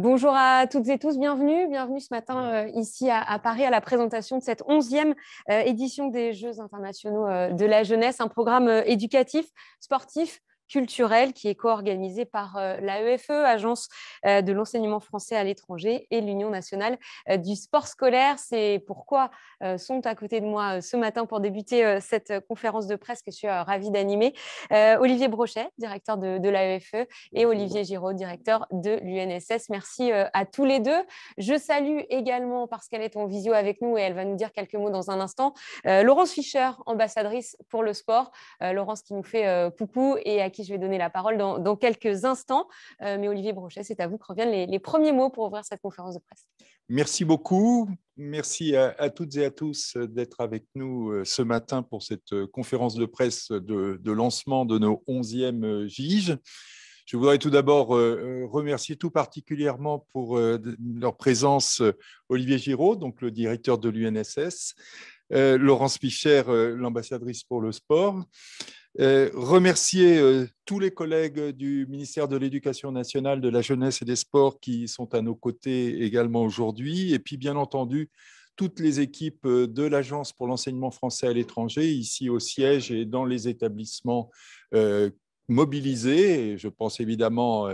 Bonjour à toutes et tous, bienvenue ce matin ici à Paris à la présentation de cette 11e édition des Jeux internationaux de la jeunesse, un programme éducatif, sportif, culturel qui est co-organisé par l'AEFE, Agence de l'enseignement français à l'étranger, et l'Union nationale du sport scolaire. C'est pourquoi sont à côté de moi ce matin pour débuter cette conférence de presse que je suis ravie d'animer. Olivier Brochet, directeur de l'AEFE, et Olivier Giraud, directeur de l'UNSS. Merci à tous les deux. Je salue également, parce qu'elle est en visio avec nous et elle va nous dire quelques mots dans un instant, Laurence Fischer, ambassadrice pour le sport. Laurence qui nous fait coucou et à qui je vais donner la parole dans quelques instants. Mais Olivier Brochet, c'est à vous que reviennent les premiers mots pour ouvrir cette conférence de presse. Merci beaucoup. Merci à toutes et à tous d'être avec nous ce matin pour cette conférence de presse de lancement de nos 11e JIJ. Je voudrais tout d'abord remercier tout particulièrement pour leur présence Olivier Giraud, donc le directeur de l'UNSS, Laurence Fischer, l'ambassadrice pour le sport. Remercier tous les collègues du ministère de l'Éducation nationale, de la jeunesse et des sports qui sont à nos côtés également aujourd'hui. Et puis, bien entendu, toutes les équipes de l'Agence pour l'enseignement français à l'étranger, ici au siège et dans les établissements mobilisés. Et je pense évidemment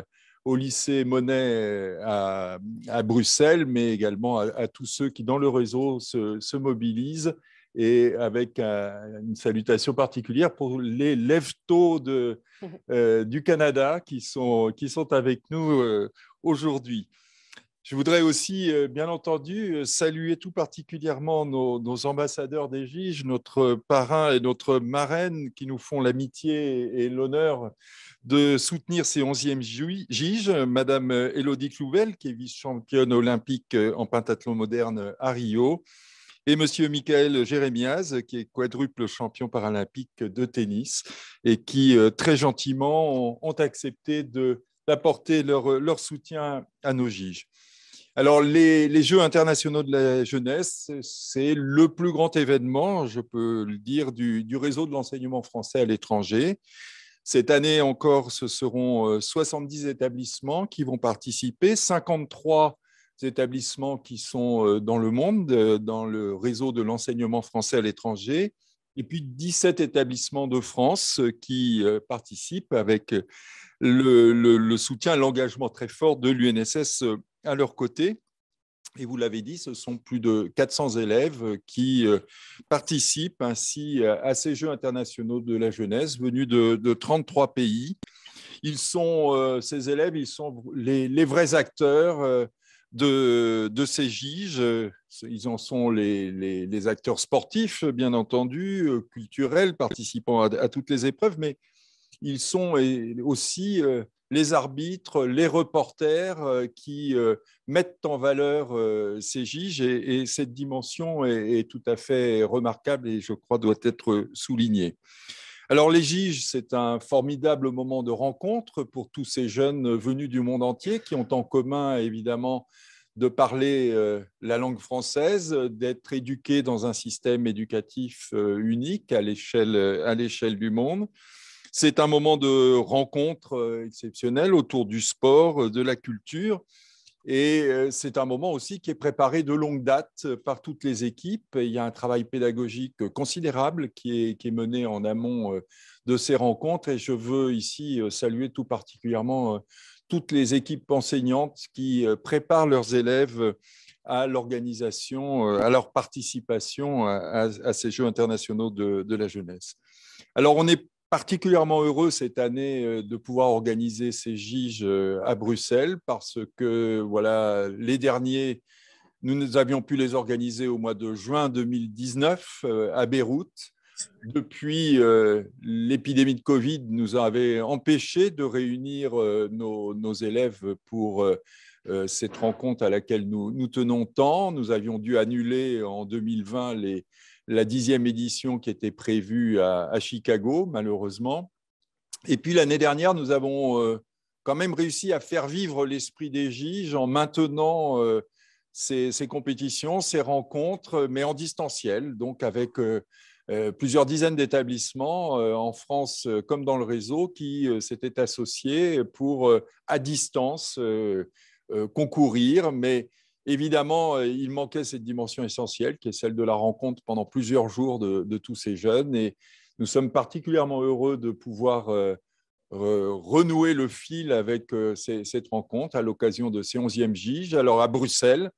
au lycée Monet à Bruxelles, mais également à tous ceux qui, dans le réseau, se mobilisent. Et avec une salutation particulière pour les lève-tôt du Canada qui sont avec nous aujourd'hui. Je voudrais aussi, bien entendu, saluer tout particulièrement nos ambassadeurs des JIJ, notre parrain et notre marraine qui nous font l'amitié et l'honneur de soutenir ces 11e JIJ, Madame Élodie Clouvel, qui est vice-championne olympique en pentathlon moderne à Rio, et Monsieur Michael Jérémiaz, qui est quadruple champion paralympique de tennis et qui, très gentiment, ont accepté d'apporter leur soutien à nos JIJ. Alors, les Jeux internationaux de la jeunesse, c'est le plus grand événement, je peux le dire, du réseau de l'enseignement français à l'étranger. Cette année encore, ce seront 70 établissements qui vont participer, 53 établissements qui sont dans le monde, dans le réseau de l'enseignement français à l'étranger, et puis 17 établissements de France qui participent avec le soutien, l'engagement très fort de l'UNSS à leur côté. Et vous l'avez dit, ce sont plus de 400 élèves qui participent ainsi à ces Jeux internationaux de la jeunesse venus de 33 pays. Ces élèves, ils sont les vrais acteurs de ces JIJ. Ils en sont les acteurs sportifs, bien entendu, culturels, participant à toutes les épreuves, mais ils sont aussi les arbitres, les reporters qui mettent en valeur ces JIJ, et cette dimension est tout à fait remarquable et je crois doit être soulignée. Alors les JIJ, c'est un formidable moment de rencontre pour tous ces jeunes venus du monde entier qui ont en commun évidemment de parler la langue française, d'être éduqués dans un système éducatif unique à l'échelle du monde. C'est un moment de rencontre exceptionnel autour du sport, de la culture. Et c'est un moment aussi qui est préparé de longue date par toutes les équipes. Il y a un travail pédagogique considérable qui est mené en amont de ces rencontres. Et je veux ici saluer tout particulièrement toutes les équipes enseignantes qui préparent leurs élèves à l'organisation, à leur participation à ces Jeux internationaux de la jeunesse. Alors, on est particulièrement heureux cette année de pouvoir organiser ces JIJ à Bruxelles parce que voilà, les derniers, nous avions pu les organiser au mois de juin 2019 à Beyrouth. Depuis, l'épidémie de Covid nous avait empêchés de réunir nos élèves pour cette rencontre à laquelle nous tenons tant. Nous avions dû annuler en 2020 la 10e édition qui était prévue à Chicago, malheureusement. Et puis l'année dernière, nous avons quand même réussi à faire vivre l'esprit des JIJ en maintenant ces compétitions, ces rencontres, mais en distanciel, donc avec plusieurs dizaines d'établissements en France comme dans le réseau qui s'étaient associés pour, à distance, concourir, mais évidemment, il manquait cette dimension essentielle qui est celle de la rencontre pendant plusieurs jours de tous ces jeunes. Et nous sommes particulièrement heureux de pouvoir renouer le fil avec cette rencontre à l'occasion de ces 11e JIGE. Alors à Bruxelles,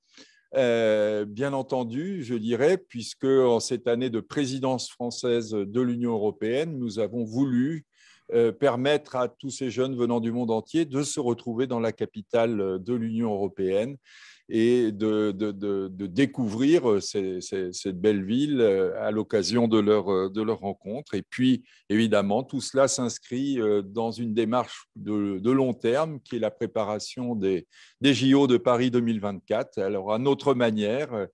bien entendu, je dirais, puisque en cette année de présidence française de l'Union européenne, nous avons voulu permettre à tous ces jeunes venant du monde entier de se retrouver dans la capitale de l'Union européenne et de découvrir cette belle ville à l'occasion de leur rencontre. Et puis, évidemment, tout cela s'inscrit dans une démarche de long terme qui est la préparation des JO de Paris 2024. Alors, à notre manière,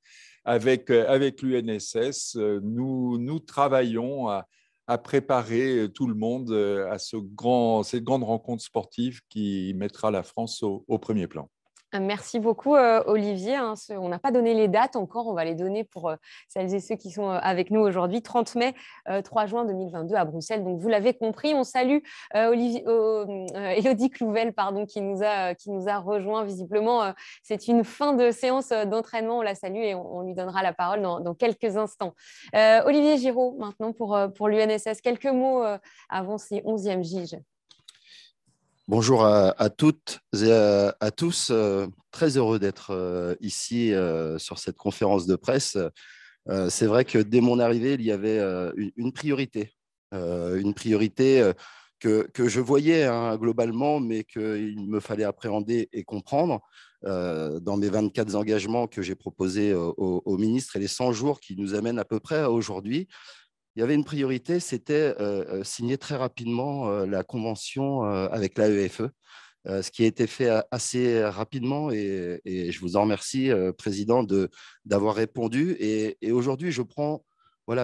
avec l'UNSS, nous travaillons à préparer tout le monde à cette grande rencontre sportive qui mettra la France au premier plan. Merci beaucoup, Olivier. On n'a pas donné les dates encore, on va les donner pour celles et ceux qui sont avec nous aujourd'hui. 30 mai, 3 juin 2022 à Bruxelles. Donc, vous l'avez compris, on salue Élodie Clouvel qui nous a rejoint. Visiblement, c'est une fin de séance d'entraînement. On la salue et on lui donnera la parole dans quelques instants. Olivier Giraud, maintenant pour l'UNSS. Quelques mots avant ces 11e JIGE. Bonjour à toutes et à tous. Très heureux d'être ici sur cette conférence de presse. C'est vrai que dès mon arrivée, il y avait une priorité que je voyais globalement, mais qu'il me fallait appréhender et comprendre dans mes 24 engagements que j'ai proposés au ministre et les 100 jours qui nous amènent à peu près à aujourd'hui. Il y avait une priorité, c'était signer très rapidement la convention avec l'AEFE, ce qui a été fait assez rapidement et je vous en remercie, Président, d'avoir répondu. Et aujourd'hui, je prends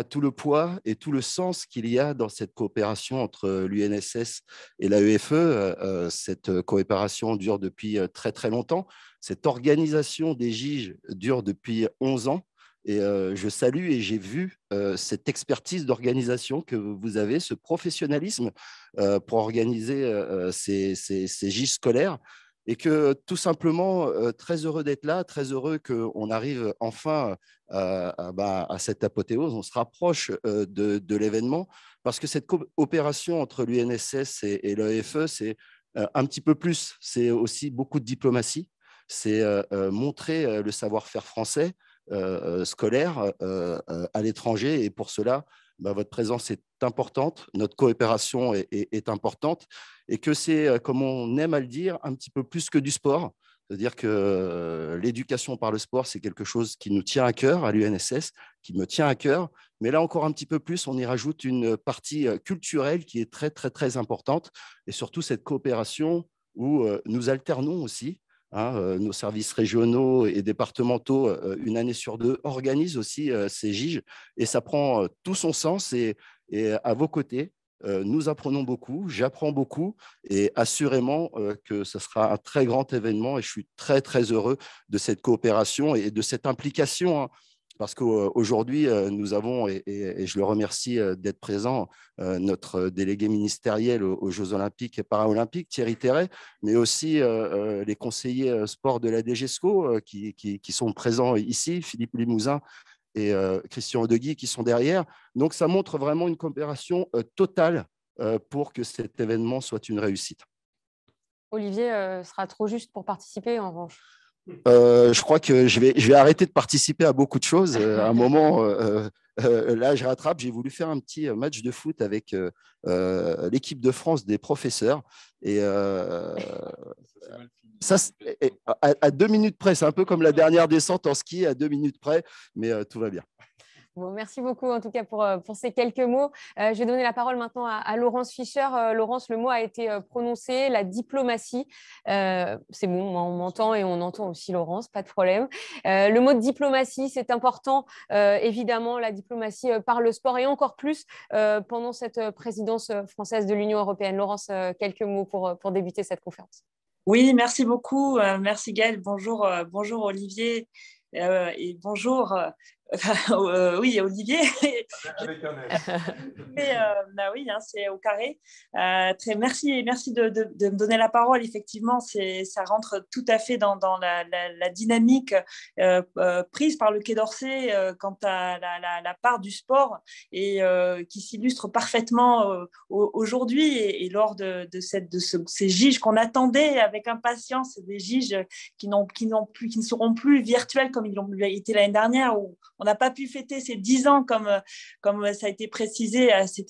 tout le poids et tout le sens qu'il y a dans cette coopération entre l'UNSS et l'AEFE. Cette coopération dure depuis très, très longtemps. Cette organisation des JIGE dure depuis 11 ans. Et je salue et j'ai vu cette expertise d'organisation que vous avez, ce professionnalisme pour organiser ces JIGE scolaires et que tout simplement, très heureux d'être là, très heureux qu'on arrive enfin à cette apothéose, on se rapproche de l'événement parce que cette coopération entre l'UNSS et l'AEFE, c'est un petit peu plus, c'est aussi beaucoup de diplomatie, c'est montrer le savoir-faire français, scolaire à l'étranger et pour cela, votre présence est importante, notre coopération est importante et que c'est, comme on aime à le dire, un petit peu plus que du sport. C'est-à-dire que l'éducation par le sport, c'est quelque chose qui nous tient à cœur à l'UNSS, qui me tient à cœur. Mais là encore un petit peu plus, on y rajoute une partie culturelle qui est très, très, très importante et surtout cette coopération où nous alternons aussi. Nos services régionaux et départementaux, une année sur deux, organisent aussi ces JIGE et ça prend tout son sens. Et à vos côtés, nous apprenons beaucoup, j'apprends beaucoup et assurément que ce sera un très grand événement et je suis très, très heureux de cette coopération et de cette implication. Parce qu'aujourd'hui, nous avons, et je le remercie d'être présent, notre délégué ministériel aux Jeux Olympiques et Paralympiques, Thierry Terret, mais aussi les conseillers sport de la DGESCO qui sont présents ici, Philippe Limousin et Christian Odeguy qui sont derrière. Donc, ça montre vraiment une coopération totale pour que cet événement soit une réussite. Olivier sera trop juste pour participer, en revanche. Je crois que je vais arrêter de participer à beaucoup de choses. À un moment, là, je rattrape. J'ai voulu faire un petit match de foot avec l'équipe de France des professeurs. Et ça, à 2 minutes près, c'est un peu comme la dernière descente en ski, à 2 minutes près, mais tout va bien. Bon, merci beaucoup en tout cas pour ces quelques mots. Je vais donner la parole maintenant à Laurence Fischer. Laurence, le mot a été prononcé, la diplomatie. C'est bon, on m'entend et on entend aussi Laurence, pas de problème. Le mot de diplomatie, c'est important. Évidemment, la diplomatie par le sport et encore plus pendant cette présidence française de l'Union européenne. Laurence, quelques mots pour débuter cette conférence. Oui, merci beaucoup. Merci Gaëlle. Bonjour, bonjour Olivier et bonjour Oui, Olivier. Avec un S. Oui, hein, c'est au carré. Merci de me donner la parole. Effectivement, ça rentre tout à fait dans la dynamique prise par le Quai d'Orsay quant à la part du sport et qui s'illustre parfaitement aujourd'hui et lors de ces JIG qu'on attendait avec impatience, des JIG qui ne seront plus virtuels comme ils l'ont été l'année dernière, où on n'a pas pu fêter ces 10 ans comme ça a été précisé, ça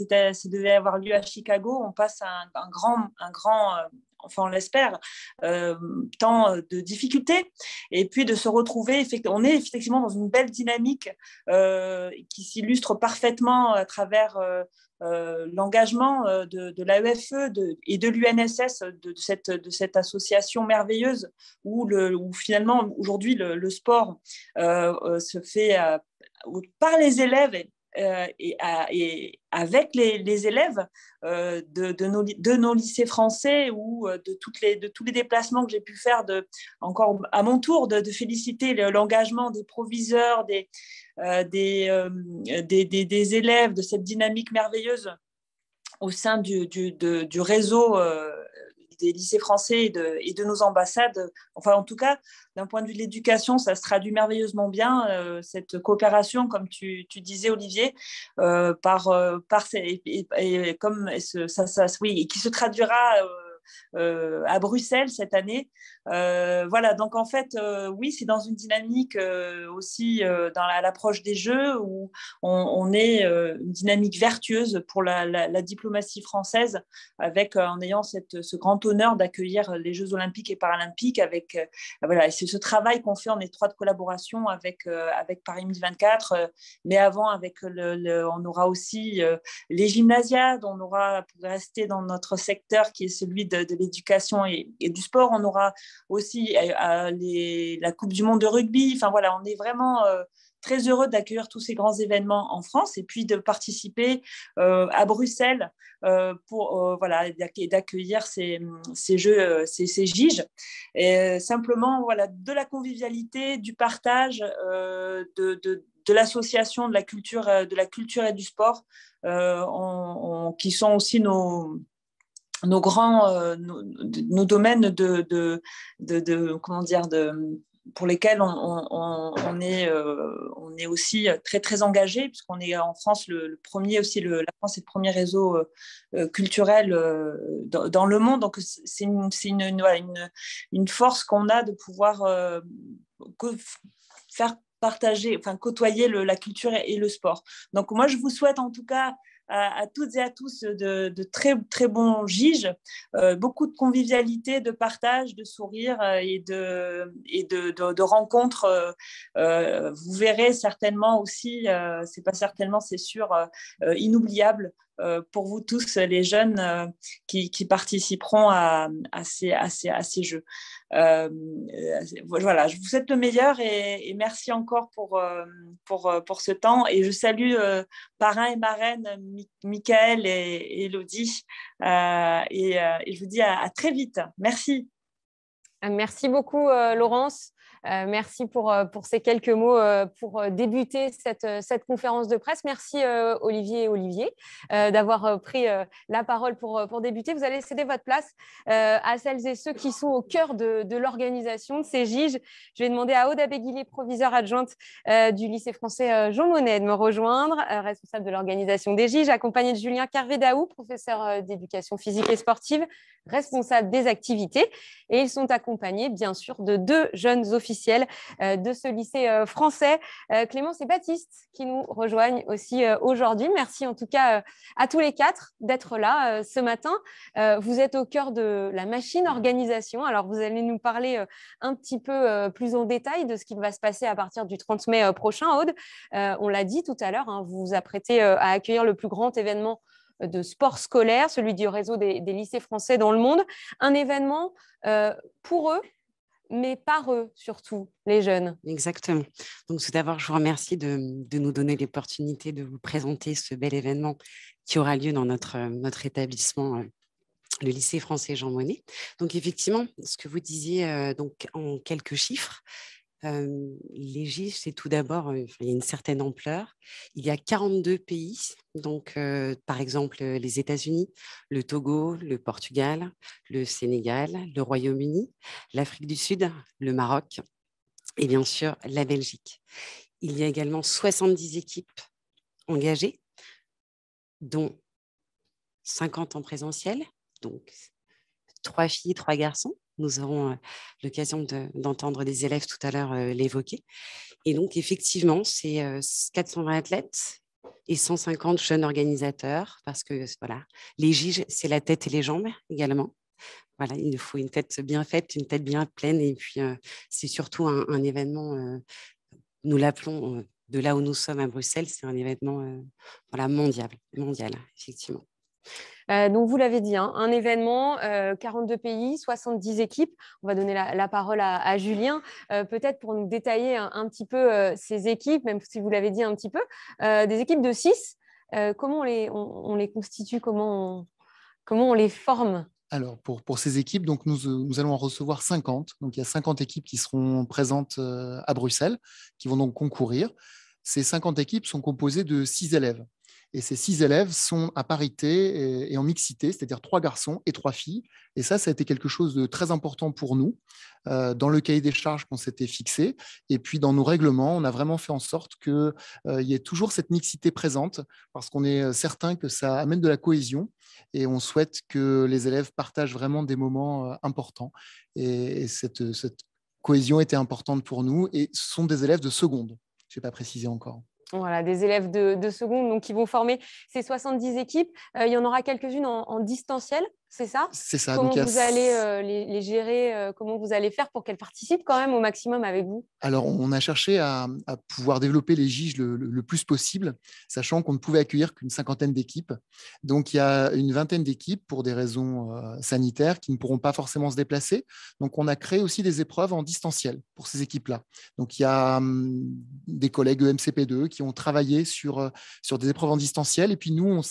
devait avoir lieu à Chicago. On passe à un grand enfin on l'espère, temps de difficultés, et puis de se retrouver, on est effectivement dans une belle dynamique qui s'illustre parfaitement à travers l'engagement de l'AEFE et de l'UNSS, de cette association merveilleuse où finalement aujourd'hui le sport se fait par les élèves et avec les élèves de nos lycées français ou de tous les déplacements que j'ai pu faire, encore à mon tour de féliciter l'engagement des proviseurs, des élèves, de cette dynamique merveilleuse au sein du réseau des lycées français et de nos ambassades. Enfin, en tout cas, d'un point de vue de l'éducation, ça se traduit merveilleusement bien, cette coopération, comme tu disais, Olivier, et qui se traduira à Bruxelles cette année. Voilà, donc en fait, oui, c'est dans une dynamique aussi à l'approche des Jeux où on est une dynamique vertueuse pour la diplomatie française, en ayant ce grand honneur d'accueillir les Jeux olympiques et paralympiques avec voilà, c'est ce travail qu'on fait en étroite collaboration avec Paris 2024, mais avant on aura aussi les gymnasiades, on aura, pour rester dans notre secteur qui est celui de l'éducation et du sport, on aura aussi la Coupe du Monde de rugby. Enfin voilà, on est vraiment très heureux d'accueillir tous ces grands événements en France et puis de participer à Bruxelles pour voilà, d'accueillir ces Jeux, ces JIG. Et simplement voilà, de la convivialité, du partage, de l'association de la culture et du sport, qui sont aussi nos domaines comment dire, pour lesquels on est aussi très très engagé, puisqu'on est en France le premier aussi, la France est le premier réseau culturel dans le monde. Donc c'est une force qu'on a de pouvoir faire partager, enfin côtoyer la culture et le sport. Donc moi je vous souhaite en tout cas à toutes et à tous de très, très bons JIG, beaucoup de convivialité, de partage, de sourire et de rencontres. Vous verrez certainement aussi, c'est pas certainement, c'est sûr, inoubliable pour vous tous les jeunes qui participeront à ces Jeux. Voilà, je vous souhaite le meilleur et merci encore pour ce temps, et je salue parrain et marraine Michael et Elodie et je vous dis à très vite. Merci. Merci beaucoup, Laurence. Merci pour ces quelques mots pour débuter cette conférence de presse. Merci, Olivier et Olivier, d'avoir pris la parole pour débuter. Vous allez céder votre place à celles et ceux qui sont au cœur de l'organisation de ces JIG. Je vais demander à Aude Abéguilé, proviseure adjointe du lycée français Jean Monnet, de me rejoindre, responsable de l'organisation des JIG, accompagnée de Julien Carvé-Daou, professeur d'éducation physique et sportive, responsable des activités. Et ils sont accompagnés, bien sûr, de 2 jeunes officiels de ce lycée français, Clémence et Baptiste, qui nous rejoignent aussi aujourd'hui. Merci en tout cas à tous les 4 d'être là ce matin. Vous êtes au cœur de la machine organisation. Alors, vous allez nous parler un petit peu plus en détail de ce qui va se passer à partir du 30 mai prochain, Aude. On l'a dit tout à l'heure, hein, vous vous apprêtez à accueillir le plus grand événement de sport scolaire, celui du réseau des lycées français dans le monde. Un événement pour eux, mais par eux surtout, les jeunes. Exactement. Donc tout d'abord, je vous remercie de nous donner l'opportunité de vous présenter ce bel événement qui aura lieu dans notre établissement, le lycée français Jean Monnet. Donc effectivement, ce que vous disiez donc en quelques chiffres, Les JIG, c'est tout d'abord, il y a une certaine ampleur. Il y a 42 pays, donc par exemple les États-Unis, le Togo, le Portugal, le Sénégal, le Royaume-Uni, l'Afrique du Sud, le Maroc et bien sûr la Belgique. Il y a également 70 équipes engagées, dont 50 en présentiel, donc 3 filles, 3 garçons. Nous aurons l'occasion d'entendre des élèves tout à l'heure l'évoquer. Et donc, effectivement, c'est 420 athlètes et 150 jeunes organisateurs, parce que voilà, les JIG, c'est la tête et les jambes également. Voilà, il nous faut une tête bien faite, une tête bien pleine. Et puis, c'est surtout un événement, nous l'appelons, de là où nous sommes à Bruxelles, c'est un événement voilà, mondial, effectivement. Donc, vous l'avez dit, hein, un événement, 42 pays, 70 équipes. On va donner la parole à Julien, peut-être pour nous détailler un petit peu ces équipes, même si vous l'avez dit un petit peu, des équipes de 6. Comment on les constitue, comment on les forme? Alors, pour ces équipes, donc nous allons en recevoir 50. Donc, il y a 50 équipes qui seront présentes à Bruxelles, qui vont donc concourir. Ces 50 équipes sont composées de 6 élèves. Et ces 6 élèves sont à parité et en mixité, c'est-à-dire 3 garçons et 3 filles. Et ça a été quelque chose de très important pour nous dans le cahier des charges qu'on s'était fixé. Et puis, dans nos règlements, on a vraiment fait en sorte qu'il y ait toujours cette mixité présente, parce qu'on est certain que ça amène de la cohésion et on souhaite que les élèves partagent vraiment des moments importants. Et cette cohésion était importante pour nous. Et ce sont des élèves de seconde. Je n'ai pas précisé encore. Voilà, des élèves de seconde donc, qui vont former ces 70 équipes. Il y en aura quelques-unes en distanciel, c'est ça? C'est ça. Comment donc, vous allez les gérer? Comment vous allez faire pour qu'elles participent quand même au maximum avec vous? Alors, on a cherché à pouvoir développer les JIG le plus possible, sachant qu'on ne pouvait accueillir qu'une 50aine d'équipes. Donc, il y a une 20aine d'équipes pour des raisons sanitaires qui ne pourront pas forcément se déplacer. Donc, on a créé aussi des épreuves en distanciel pour ces équipes-là. Donc, il y a des collègues EMCP2 qui ont travaillé sur des épreuves en distanciel. Et puis, nous,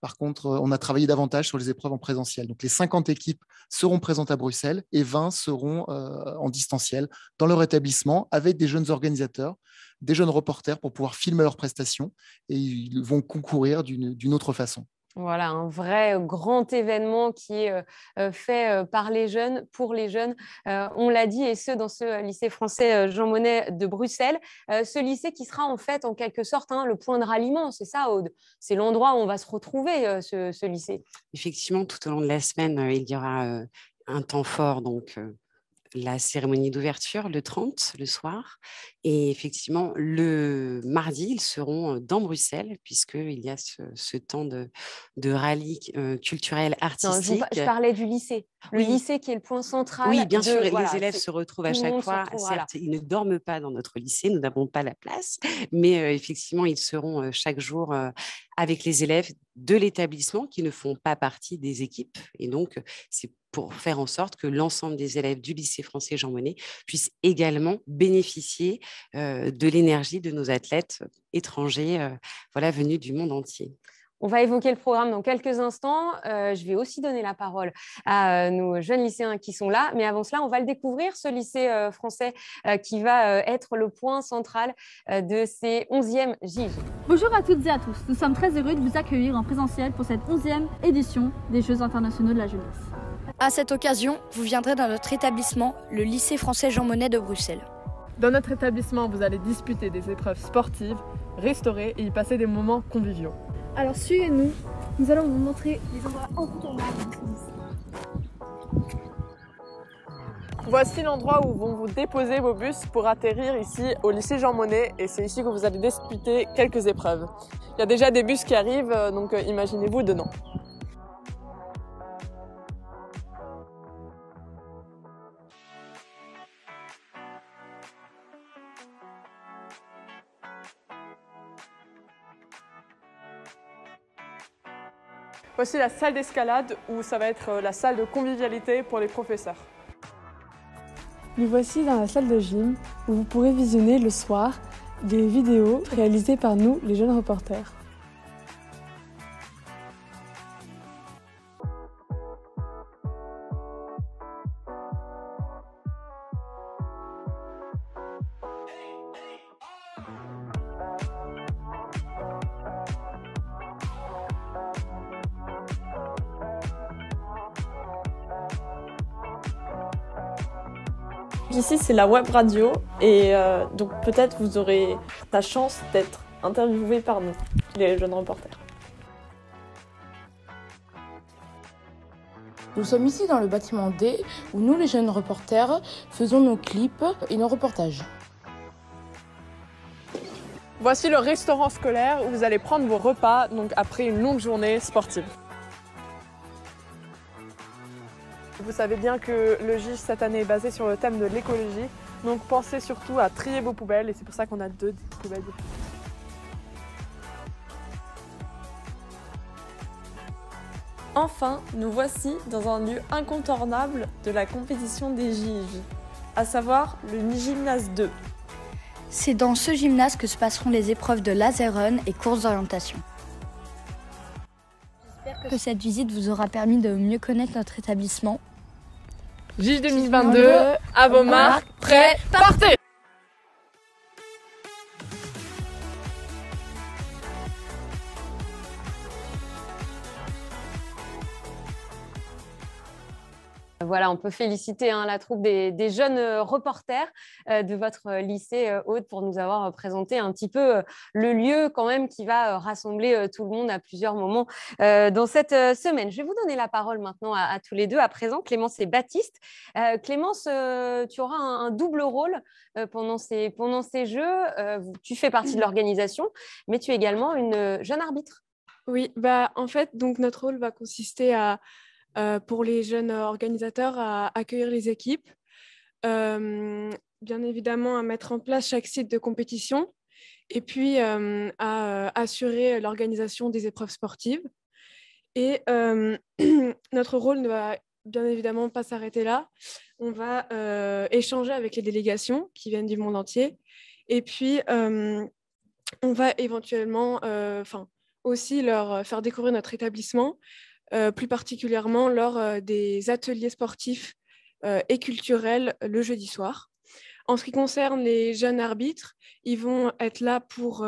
par contre, on a travaillé davantage sur les épreuves en présentiel. Donc, les 50 équipes seront présentes à Bruxelles et 20 seront en distanciel dans leur établissement avec des jeunes organisateurs, des jeunes reporters pour pouvoir filmer leurs prestations et ils vont concourir d'une autre façon. Voilà, un vrai grand événement qui est fait par les jeunes, pour les jeunes. On l'a dit, et ce, dans ce lycée français Jean Monnet de Bruxelles. Ce lycée qui sera en fait, en quelque sorte, le point de ralliement. C'est ça, Aude? C'est l'endroit où on va se retrouver, ce lycée. Effectivement, tout au long de la semaine, il y aura un temps fort, donc la cérémonie d'ouverture le 30, le soir. Et effectivement, le mardi, ils seront dans Bruxelles, puisqu'il y a ce temps de rallye culturel, artistique. Non, je parlais du lycée. Le lycée qui est le point central. Oui, bien sûr, et les élèves se retrouvent à chaque fois. Certes, voilà. Ils ne dorment pas dans notre lycée, nous n'avons pas la place, mais effectivement, ils seront chaque jour avec les élèves de l'établissement qui ne font pas partie des équipes. Et donc, c'est pour faire en sorte que l'ensemble des élèves du lycée français Jean Monnet puissent également bénéficier de l'énergie de nos athlètes étrangers venus du monde entier. On va évoquer le programme dans quelques instants. Je vais aussi donner la parole à nos jeunes lycéens qui sont là. Mais avant cela, on va le découvrir, ce lycée français qui va être le point central de ces 11e JIG. Bonjour à toutes et à tous. Nous sommes très heureux de vous accueillir en présentiel pour cette 11e édition des Jeux internationaux de la jeunesse. À cette occasion, vous viendrez dans notre établissement, le lycée français Jean Monnet de Bruxelles. Dans notre établissement, vous allez disputer des épreuves sportives, restaurer et y passer des moments conviviaux. Alors suivez-nous, nous allons vous montrer les endroits incontournables de ce lycée. Voici l'endroit où vont vous déposer vos bus pour atterrir ici au lycée Jean Monnet et c'est ici que vous allez disputer quelques épreuves. Il y a déjà des bus qui arrivent, donc imaginez-vous dedans. Voici la salle d'escalade où ça va être la salle de convivialité pour les professeurs. Nous voici dans la salle de gym où vous pourrez visionner le soir des vidéos réalisées par nous, les jeunes reporters. Ici, c'est la web radio et donc peut-être vous aurez la chance d'être interviewés par nous, les jeunes reporters. Nous sommes ici dans le bâtiment D où nous, les jeunes reporters, faisons nos clips et nos reportages. Voici le restaurant scolaire où vous allez prendre vos repas donc après une longue journée sportive. Vous savez bien que le GIGE cette année est basé sur le thème de l'écologie, donc pensez surtout à trier vos poubelles et c'est pour ça qu'on a 2 poubelles. Enfin, nous voici dans un lieu incontournable de la compétition des GIGE, à savoir le Gymnase 2. C'est dans ce gymnase que se passeront les épreuves de laser run et course d'orientation. J'espère que cette visite vous aura permis de mieux connaître notre établissement. GIGE 2022, à vos marques, prêts, partez! Voilà, on peut féliciter la troupe des jeunes reporters de votre lycée Aude pour nous avoir présenté un petit peu le lieu quand même qui va rassembler tout le monde à plusieurs moments dans cette semaine. Je vais vous donner la parole maintenant à tous les deux. À présent, Clémence et Baptiste. Clémence, tu auras un double rôle pendant ces Jeux. Tu fais partie de l'organisation, mais tu es également une jeune arbitre. Oui, en fait, donc notre rôle va consister pour les jeunes organisateurs à accueillir les équipes, bien évidemment à mettre en place chaque site de compétition et puis à assurer l'organisation des épreuves sportives. Et notre rôle ne va bien évidemment pas s'arrêter là. On va échanger avec les délégations qui viennent du monde entier et puis on va éventuellement aussi leur faire découvrir notre établissement, plus particulièrement lors des ateliers sportifs et culturels le jeudi soir. En ce qui concerne les jeunes arbitres, ils vont être là pour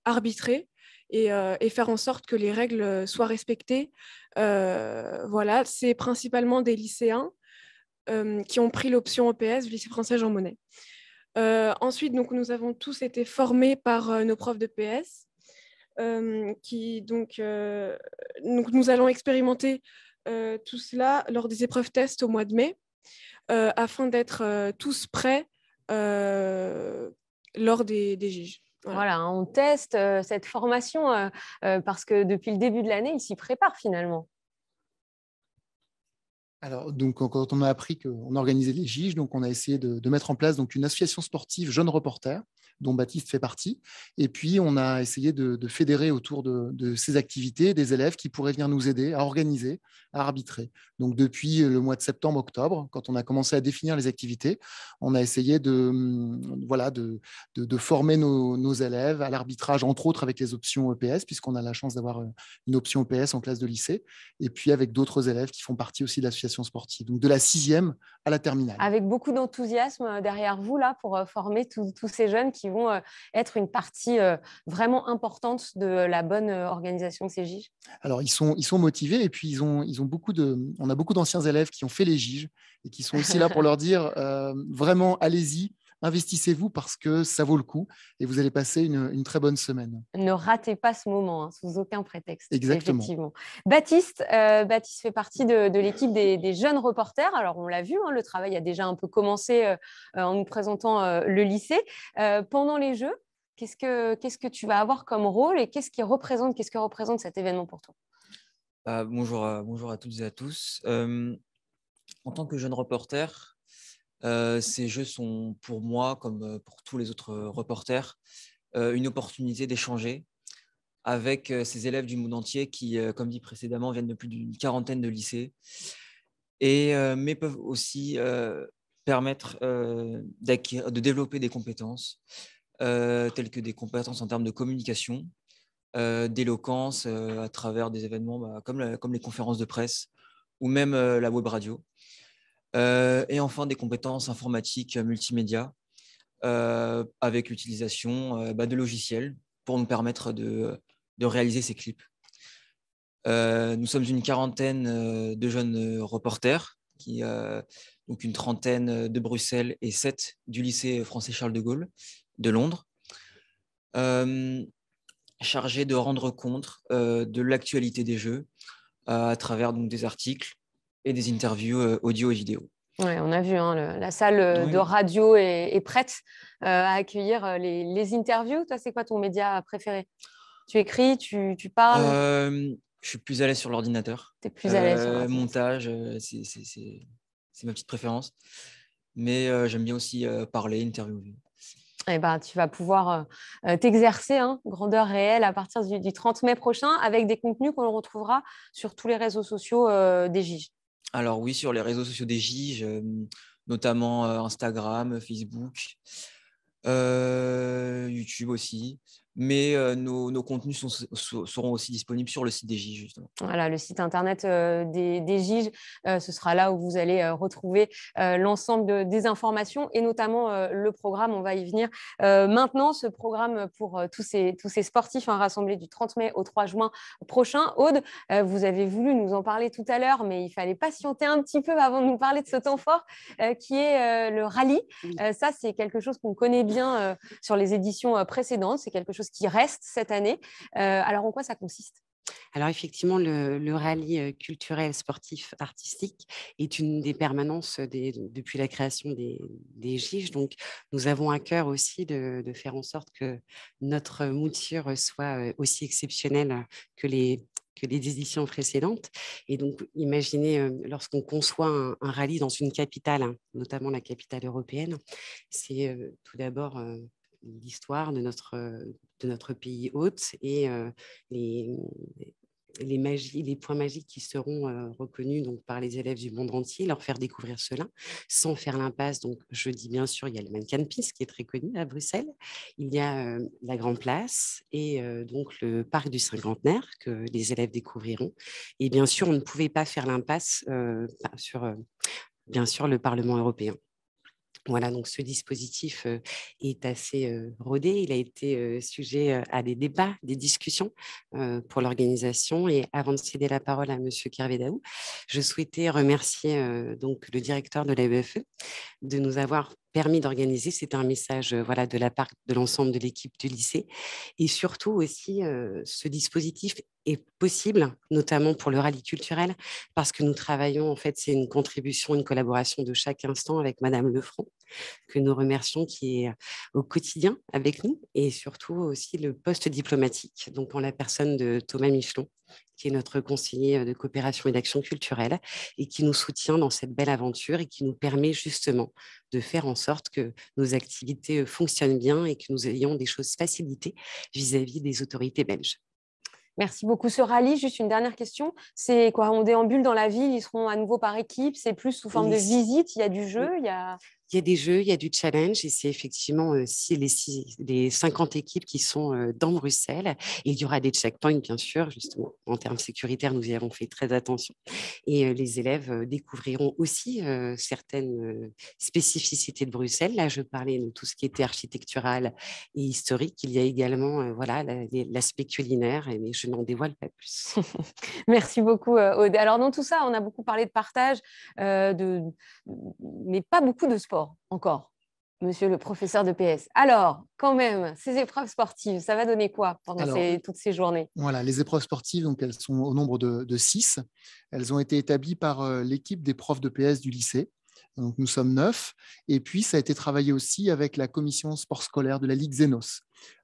arbitrer et faire en sorte que les règles soient respectées. Voilà, c'est principalement des lycéens qui ont pris l'option EPS du lycée français Jean Monnet. Ensuite, donc, nous avons tous été formés par nos profs de PS. Donc, nous allons expérimenter tout cela lors des épreuves tests au mois de mai afin d'être tous prêts lors des GIGE. Voilà, on teste cette formation parce que depuis le début de l'année, ils s'y préparent finalement. Alors, donc, quand on a appris qu'on organisait les GIGE, donc on a essayé de mettre en place donc, une association sportive Jeunes Reporters, dont Baptiste fait partie. Et puis, on a essayé de fédérer autour de ces activités des élèves qui pourraient venir nous aider à organiser, à arbitrer. Donc, depuis le mois de septembre-octobre, quand on a commencé à définir les activités, on a essayé de former nos élèves à l'arbitrage, entre autres avec les options EPS, puisqu'on a la chance d'avoir une option EPS en classe de lycée, et puis avec d'autres élèves qui font partie aussi de l'association sportive, donc de la 6e à la terminale. Avec beaucoup d'enthousiasme derrière vous, là, pour former tous ces jeunes qui vont être une partie vraiment importante de la bonne organisation de ces GIGE. Alors, ils sont motivés et puis on a beaucoup d'anciens élèves qui ont fait les GIGE et qui sont aussi là pour leur dire vraiment, allez-y, investissez-vous parce que ça vaut le coup et vous allez passer une très bonne semaine. Ne ratez pas ce moment, sous aucun prétexte. Exactement. Effectivement. Baptiste fait partie de l'équipe des jeunes reporters. Alors, on l'a vu, le travail a déjà un peu commencé en nous présentant le lycée. Pendant les Jeux, qu'est-ce que tu vas avoir comme rôle et qu'est-ce que représente cet événement pour toi? Bonjour à toutes et à tous. En tant que jeune reporter, ces Jeux sont pour moi, comme pour tous les autres reporters, une opportunité d'échanger avec ces élèves du monde entier qui, comme dit précédemment, viennent de plus d'une quarantaine de lycées, mais peuvent aussi permettre de développer des compétences, telles que des compétences en termes de communication, d'éloquence à travers des événements comme les conférences de presse ou même la web radio. Et enfin, des compétences informatiques multimédia avec l'utilisation de logiciels pour nous permettre de réaliser ces clips. Nous sommes une quarantaine de jeunes reporters donc une trentaine de Bruxelles et 7 du lycée français Charles de Gaulle de Londres, chargés de rendre compte de l'actualité des Jeux à travers donc, des articles et des interviews audio et vidéo. Ouais, on a vu, la salle de radio est prête à accueillir les interviews. Toi, c'est quoi ton média préféré? Tu écris, tu parles? Je suis plus à l'aise sur l'ordinateur. Tu es plus à l'aise sur l'ordinateur. Montage, c'est ma petite préférence. Mais j'aime bien aussi parler, interviewer. Eh ben, tu vas pouvoir t'exercer, grandeur réelle, à partir du 30 mai prochain, avec des contenus qu'on retrouvera sur tous les réseaux sociaux des JIJ. Alors oui, sur les réseaux sociaux des JIJ, notamment Instagram, Facebook, YouTube aussi. Mais nos contenus seront aussi disponibles sur le site des JIJ, justement. Voilà, le site internet des JIJ, ce sera là où vous allez retrouver l'ensemble des informations et notamment le programme. On va y venir maintenant. Ce programme pour tous ces sportifs rassemblés du 30 mai au 3 juin prochain. Aude, vous avez voulu nous en parler tout à l'heure, mais il fallait patienter un petit peu avant de nous parler de ce temps fort qui est le rallye. Ça, c'est quelque chose qu'on connaît bien sur les éditions précédentes. C'est quelque chose qui reste cette année. Alors, en quoi ça consiste? Alors effectivement, le rallye culturel, sportif, artistique est une des permanences depuis la création des JIJ. Donc, nous avons à cœur aussi de faire en sorte que notre mouture soit aussi exceptionnelle que les éditions précédentes. Et donc, imaginez, lorsqu'on conçoit un rallye dans une capitale, notamment la capitale européenne, c'est tout d'abord l'histoire de notre pays hôte et les points magiques qui seront reconnus donc, par les élèves du monde entier, leur faire découvrir cela, sans faire l'impasse. Donc, je dis bien sûr, il y a le Mannequin Pis qui est très connu à Bruxelles, il y a la Grand Place et donc le Parc du Cinquantenaire que les élèves découvriront. Et bien sûr, on ne pouvait pas faire l'impasse sur, bien sûr, le Parlement européen. Voilà, donc ce dispositif est assez rodé. Il a été sujet à des débats, des discussions pour l'organisation. Et avant de céder la parole à M. Kervédaou, je souhaitais remercier donc le directeur de l'AEFE de nous avoir permis d'organiser. C'est un message de la part de l'ensemble de l'équipe du lycée. Et surtout aussi, ce dispositif est possible, notamment pour le rallye culturel, parce que nous travaillons, en fait, c'est une contribution, une collaboration de chaque instant avec Madame Lefranc, que nous remercions, qui est au quotidien avec nous, et surtout aussi le poste diplomatique, donc en la personne de Thomas Michelon, qui est notre conseiller de coopération et d'action culturelle et qui nous soutient dans cette belle aventure et qui nous permet justement de faire en sorte que nos activités fonctionnent bien et que nous ayons des choses facilitées vis-à-vis des autorités belges. Merci beaucoup. Ce rallye, juste une dernière question, c'est quoi? On déambule dans la ville, ils seront à nouveau par équipe, c'est plus sous forme de visite, il y a du jeu, il y a des jeux, il y a du challenge et c'est effectivement les 50 équipes qui sont dans Bruxelles. Et il y aura des checkpoints, bien sûr, justement. En termes sécuritaires, nous y avons fait très attention. Et les élèves découvriront aussi certaines spécificités de Bruxelles. Là, je parlais de tout ce qui était architectural et historique. Il y a également l'aspect culinaire, mais je n'en dévoile pas plus. Merci beaucoup, Aude. Alors, dans tout ça, on a beaucoup parlé de partage, mais pas beaucoup de sport encore, monsieur le professeur de PS. Alors, quand même, ces épreuves sportives, ça va donner quoi pendant toutes ces journées? Voilà, les épreuves sportives, donc, elles sont au nombre de 6. Elles ont été établies par l'équipe des profs de PS du lycée. Donc, nous sommes 9. Et puis, ça a été travaillé aussi avec la commission sport scolaire de la Ligue Xenos,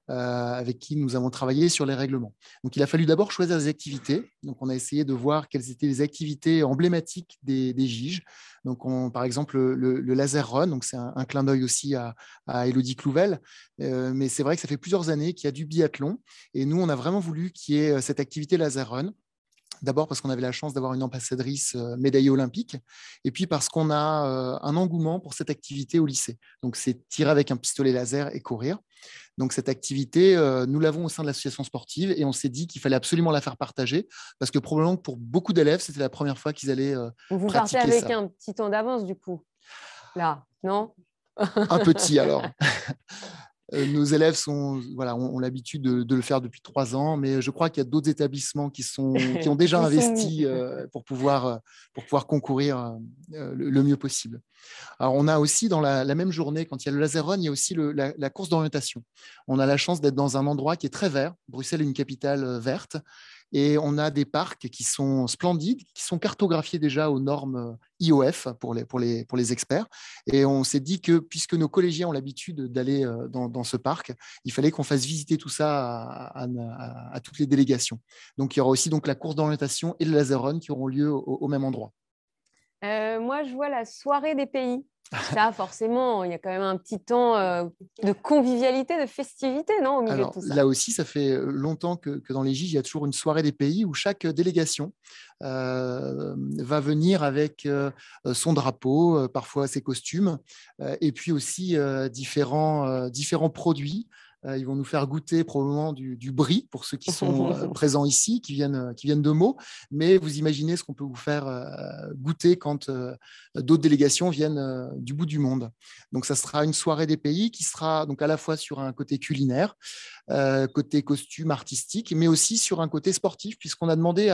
avec qui nous avons travaillé sur les règlements. Donc, il a fallu d'abord choisir des activités. Donc, on a essayé de voir quelles étaient les activités emblématiques des JIJ. Donc, par exemple, le laser run, donc c'est un clin d'œil aussi à Élodie Clouvel. Mais c'est vrai que ça fait plusieurs années qu'il y a du biathlon. Et nous, on a vraiment voulu qu'il y ait cette activité laser run. D'abord parce qu'on avait la chance d'avoir une ambassadrice médaillée olympique, et puis parce qu'on a un engouement pour cette activité au lycée. Donc, c'est tirer avec un pistolet laser et courir. Donc, cette activité, nous l'avons au sein de l'association sportive et on s'est dit qu'il fallait absolument la faire partager parce que probablement pour beaucoup d'élèves, c'était la première fois qu'ils allaient Vous pratiquer partez avec ça. un petit temps d'avance, du coup, là, non? Un petit, alors. Nos élèves ont l'habitude de le faire depuis 3 ans, mais je crois qu'il y a d'autres établissements qui ont déjà investi pour pouvoir concourir le mieux possible. Alors, on a aussi dans la même journée, quand il y a le laser run, il y a aussi la course d'orientation. On a la chance d'être dans un endroit qui est très vert. Bruxelles est une capitale verte. Et on a des parcs qui sont splendides, qui sont cartographiés déjà aux normes IOF pour les experts. Et on s'est dit que, puisque nos collégiens ont l'habitude d'aller dans ce parc, il fallait qu'on fasse visiter tout ça à toutes les délégations. Donc, il y aura aussi la course d'orientation et le laser run qui auront lieu au même endroit. Moi, je vois la soirée des pays. Ça, forcément, il y a quand même un petit temps de convivialité, de festivité, non, au milieu de tout ça. Là aussi, ça fait longtemps que dans les GIGE, il y a toujours une soirée des pays où chaque délégation va venir avec son drapeau, parfois ses costumes, et puis aussi différents produits. Ils vont nous faire goûter probablement du brie pour ceux qui sont présents ici, qui viennent de Meaux. Mais vous imaginez ce qu'on peut vous faire goûter quand d'autres délégations viennent du bout du monde. Donc, ça sera une soirée des pays qui sera donc à la fois sur un côté culinaire, côté costume artistique, mais aussi sur un côté sportif, puisqu'on a demandé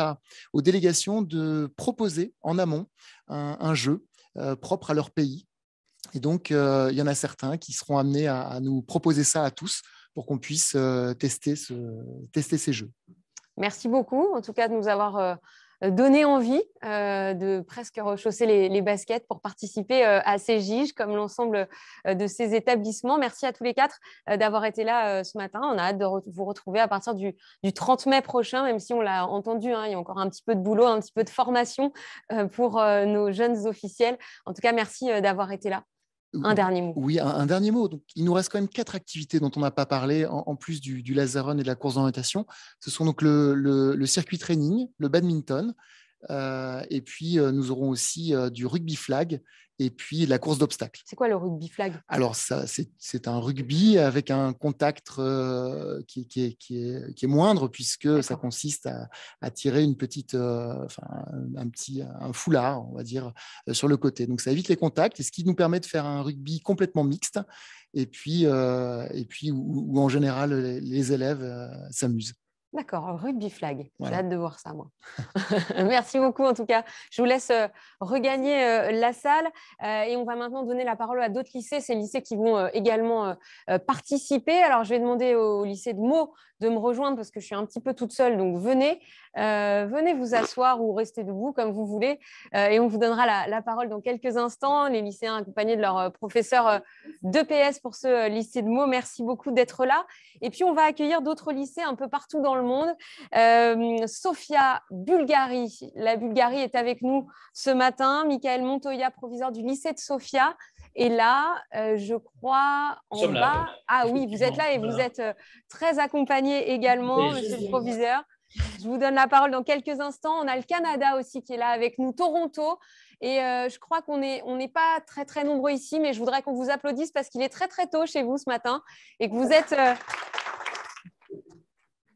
aux délégations de proposer en amont un jeu propre à leur pays. Et donc, il y en a certains qui seront amenés à nous proposer ça à tous pour qu'on puisse tester ces jeux. Merci beaucoup, en tout cas, de nous avoir donné envie de presque rechausser les baskets pour participer à ces GIGE, comme l'ensemble de ces établissements. Merci à tous les 4 d'avoir été là ce matin. On a hâte de vous retrouver à partir du 30 mai prochain, même si on l'a entendu, il y a encore un petit peu de boulot, un petit peu de formation pour nos jeunes officiels. En tout cas, merci d'avoir été là. Un dernier mot. Oui, un dernier mot. Donc, il nous reste quand même 4 activités dont on n'a pas parlé, en plus du laser run et de la course d'orientation. Ce sont donc le circuit training, le badminton, et puis nous aurons aussi du rugby flag et puis la course d'obstacles. C'est quoi le rugby flag? Alors, c'est un rugby avec un contact qui est moindre, puisque ça consiste à tirer une petite, un foulard, on va dire, sur le côté. Donc, ça évite les contacts, et ce qui nous permet de faire un rugby complètement mixte, et puis où en général, les élèves s'amusent. D'accord, rugby flag. Voilà. J'ai hâte de voir ça, moi. Merci beaucoup, en tout cas. Je vous laisse regagner la salle et on va maintenant donner la parole à d'autres lycées, ces lycées qui vont également participer. Alors, je vais demander au lycée de Meaux de me rejoindre parce que je suis un petit peu toute seule, donc venez vous asseoir ou rester debout comme vous voulez et on vous donnera la parole dans quelques instants. Les lycéens accompagnés de leur professeur d'EPS pour ce lycée de Meaux, merci beaucoup d'être là. Et puis, on va accueillir d'autres lycées un peu partout dans le monde. Sofia, Bulgarie. La Bulgarie est avec nous ce matin. Michael Montoya, proviseur du lycée de Sofia. Et là, je crois, en bas… Ah oui, vous êtes là et vous êtes très accompagné également, monsieur le proviseur. Je vous donne la parole dans quelques instants. On a le Canada aussi qui est là avec nous, Toronto. Et je crois qu'on n'est pas très, très nombreux ici, mais je voudrais qu'on vous applaudisse parce qu'il est très, très tôt chez vous ce matin et que vous êtes…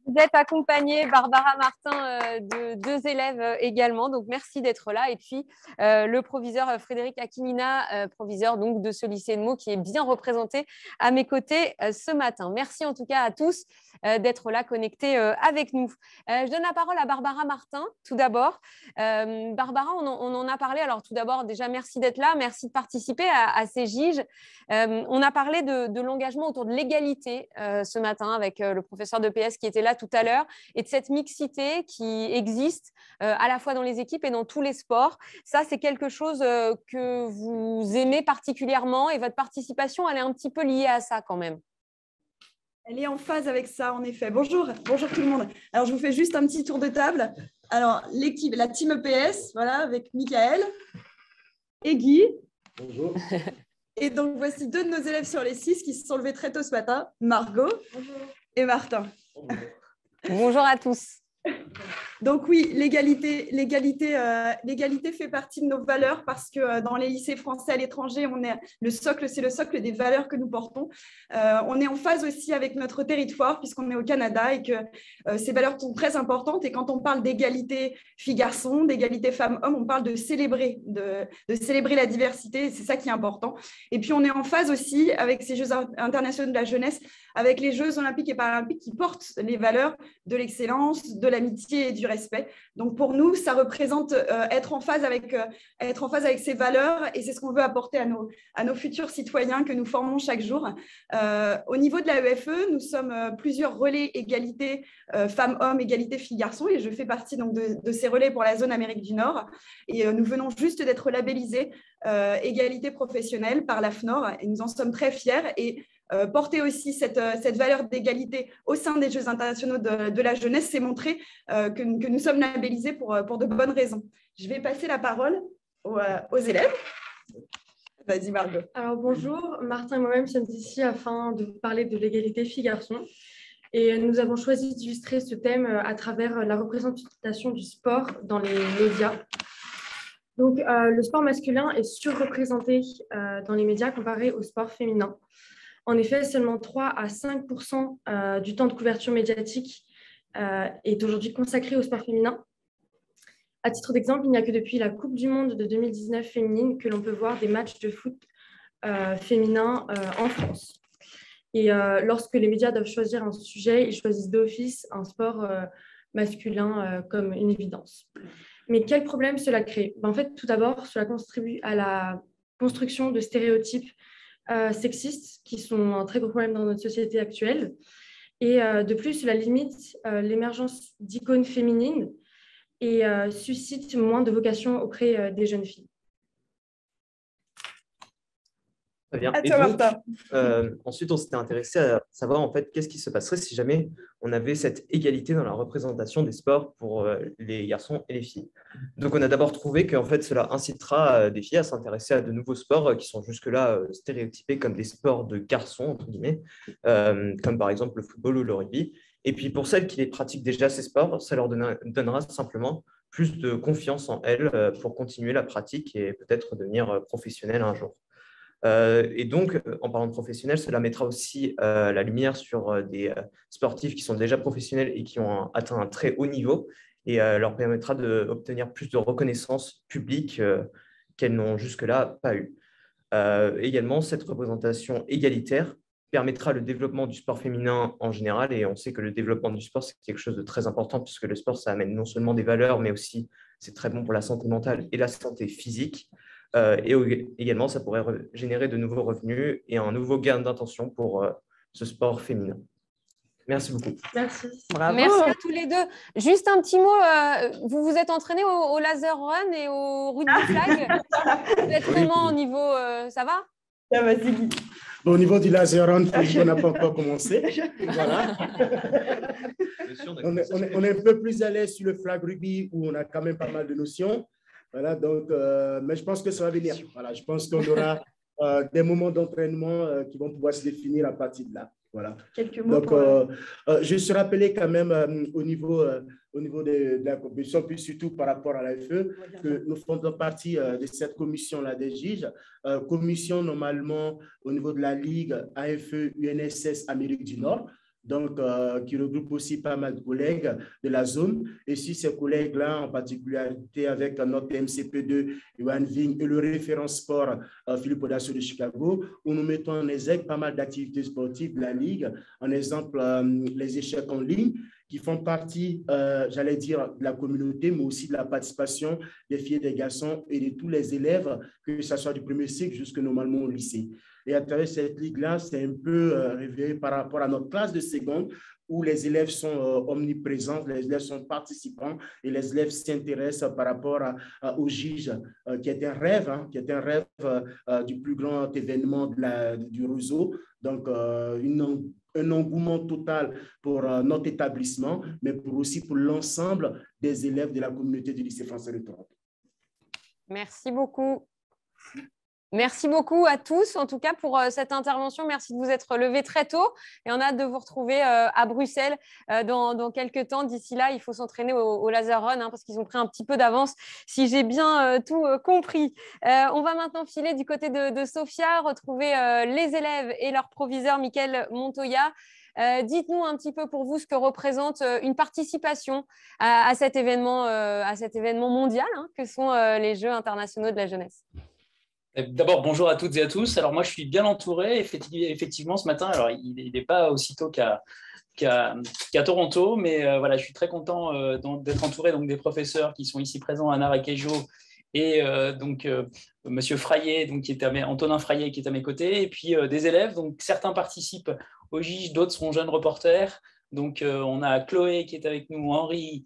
Vous êtes accompagnée, Barbara Martin, de 2 élèves également. Donc, merci d'être là. Et puis, le proviseur Frédéric Akimina, proviseur donc, de ce lycée de Meaux, qui est bien représenté à mes côtés ce matin. Merci en tout cas à tous d'être là, connectés avec nous. Je donne la parole à Barbara Martin, tout d'abord. Barbara, on en a parlé. Alors, tout d'abord, déjà, merci d'être là. Merci de participer à ces GIGE. On a parlé de l'engagement autour de l'égalité ce matin avec le professeur d'EPS qui était là tout à l'heure et de cette mixité qui existe à la fois dans les équipes et dans tous les sports. Ça, c'est quelque chose que vous aimez particulièrement et votre participation, elle est un petit peu liée à ça quand même. Elle est en phase avec ça, en effet. Bonjour tout le monde. Alors, je vous fais juste un petit tour de table. Alors, l'équipe, la team EPS, voilà, avec Michael et Guy. Bonjour. Et donc, voici 2 de nos élèves sur les 6 qui se sont levés très tôt ce matin, Margot. Bonjour. Et Martin. Bonjour à tous. Donc oui, l'égalité fait partie de nos valeurs parce que dans les lycées français à l'étranger, c'est le socle des valeurs que nous portons. On est en phase aussi avec notre territoire puisqu'on est au Canada et que ces valeurs sont très importantes. Et quand on parle d'égalité filles-garçons, d'égalité femmes-hommes, on parle de célébrer la diversité. C'est ça qui est important. Et puis on est en phase aussi avec ces Jeux internationaux de la jeunesse, avec les Jeux olympiques et paralympiques qui portent les valeurs de l'excellence, de l'amitié et du respect. Donc pour nous, ça représente être en phase avec ces valeurs et c'est ce qu'on veut apporter à nos futurs citoyens que nous formons chaque jour. Au niveau de la EFE, nous sommes plusieurs relais égalité femmes-hommes, égalité filles-garçons et je fais partie donc de ces relais pour la zone Amérique du Nord et nous venons juste d'être labellisés égalité professionnelle par l'AFNOR et nous en sommes très fiers et porter aussi cette valeur d'égalité au sein des Jeux internationaux de la jeunesse, c'est montrer que nous sommes labellisés pour de bonnes raisons. Je vais passer la parole aux élèves. Vas-y, Margot. Alors bonjour, Martin et moi-même sommes ici afin de vous parler de l'égalité filles-garçons. Et nous avons choisi d'illustrer ce thème à travers la représentation du sport dans les médias. Donc, le sport masculin est surreprésenté dans les médias comparé au sport féminin. En effet, seulement 3 à 5% du temps de couverture médiatique est aujourd'hui consacré au sport féminin. À titre d'exemple, il n'y a que depuis la Coupe du Monde de 2019 féminine que l'on peut voir des matchs de foot féminin en France. Et lorsque les médias doivent choisir un sujet, ils choisissent d'office un sport masculin comme une évidence. Mais quel problème cela crée? En fait, tout d'abord, cela contribue à la construction de stéréotypes sexistes qui sont un très gros problème dans notre société actuelle. Et de plus, cela limite l'émergence d'icônes féminines et suscite moins de vocation auprès des jeunes filles. Très bien. Et donc, ensuite, on s'était intéressé à savoir en fait qu'est-ce qui se passerait si jamais on avait cette égalité dans la représentation des sports pour les garçons et les filles. Donc, on a d'abord trouvé qu'en fait, cela incitera des filles à s'intéresser à de nouveaux sports qui sont jusque-là stéréotypés comme des sports de garçons, entre guillemets, comme par exemple le football ou le rugby. Et puis, pour celles qui les pratiquent déjà, ces sports, ça leur donnera simplement plus de confiance en elles pour continuer la pratique et peut-être devenir professionnelles un jour. Et donc, en parlant de professionnels, cela mettra aussi la lumière sur des sportifs qui sont déjà professionnels et qui ont atteint un très haut niveau et leur permettra d'obtenir plus de reconnaissance publique qu'elles n'ont jusque-là pas eu. Également, cette représentation égalitaire permettra le développement du sport féminin en général et on sait que le développement du sport, c'est quelque chose de très important puisque le sport, ça amène non seulement des valeurs, mais aussi c'est très bon pour la santé mentale et la santé physique. Et également, ça pourrait générer de nouveaux revenus et un nouveau gain d'intention pour ce sport féminin. Merci beaucoup. Merci. Bravo. Merci à tous les deux. Juste un petit mot, vous vous êtes entraînés au laser run et au rugby flag. Vous êtes comment au niveau, ça va? Ça va, Ziggy. Bon, au niveau du laser run, on n'a pas encore commencé. Voilà. On est un peu plus à l'aise sur le flag rugby où on a quand même pas mal de notions. Voilà, donc, mais je pense que ça va venir. Voilà, je pense qu'on aura des moments d'entraînement qui vont pouvoir se définir à partir de là. Voilà. Quelques mots. Donc, je suis rappelé quand même au niveau de la compétition, puis surtout par rapport à l'AFE, que nous faisons partie de cette commission-là des juges. Commission normalement au niveau de la Ligue AFE UNSS Amérique du Nord. Donc, qui regroupe aussi pas mal de collègues de la zone. Et si ces collègues-là, en particularité avec notre MCP2, Yohan Ving, et le référent sport, Philippe Audacio de Chicago, où nous mettons en exergue pas mal d'activités sportives de la Ligue, en exemple les échecs en ligne, qui font partie, j'allais dire, de la communauté, mais aussi de la participation des filles et des garçons et de tous les élèves, que ce soit du premier cycle jusqu'à normalement au lycée. Et à travers cette ligue-là, c'est un peu révélé par rapport à notre classe de seconde où les élèves sont omniprésents, les élèves sont participants et les élèves s'intéressent par rapport au JIJ, qui est un rêve, du plus grand événement du réseau. Donc, un engouement total pour notre établissement, mais aussi pour l'ensemble des élèves de la communauté du lycée français de Toronto. Merci beaucoup. Merci beaucoup à tous, en tout cas, pour cette intervention. Merci de vous être levés très tôt et on a hâte de vous retrouver à Bruxelles dans quelques temps. D'ici là, il faut s'entraîner au laser run parce qu'ils ont pris un petit peu d'avance, si j'ai bien tout compris. On va maintenant filer du côté de Sofia, retrouver les élèves et leur proviseur, Michael Montoya. Dites-nous un petit peu pour vous ce que représente une participation à cet événement mondial que sont les Jeux internationaux de la jeunesse. D'abord, bonjour à toutes et à tous. Alors moi, je suis bien entouré. Effectivement, ce matin, alors il n'est pas aussitôt qu'à Toronto, mais voilà, je suis très content d'être entouré donc, des professeurs qui sont ici présents, Anna Rakejo et Monsieur Frayet, donc, Antonin Frayet qui est à mes côtés, et puis des élèves. Donc certains participent au GIGE, d'autres sont jeunes reporters. Donc on a Chloé qui est avec nous, Henri,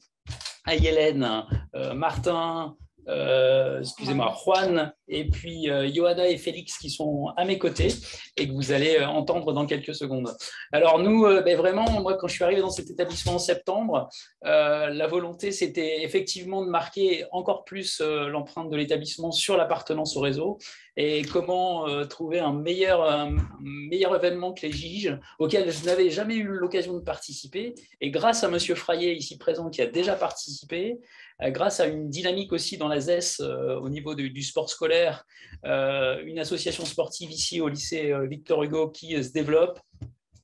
Ayelen, Martin, Juan, et puis Johanna et Félix qui sont à mes côtés et que vous allez entendre dans quelques secondes. Alors nous, vraiment, moi quand je suis arrivé dans cet établissement en septembre, la volonté c'était effectivement de marquer encore plus l'empreinte de l'établissement sur l'appartenance au réseau et comment trouver un meilleur événement que les GIGE auquel je n'avais jamais eu l'occasion de participer, et grâce à Monsieur Frayet ici présent qui a déjà participé, grâce à une dynamique aussi dans la ZES au niveau du sport scolaire, une association sportive ici au lycée Victor Hugo qui se développe,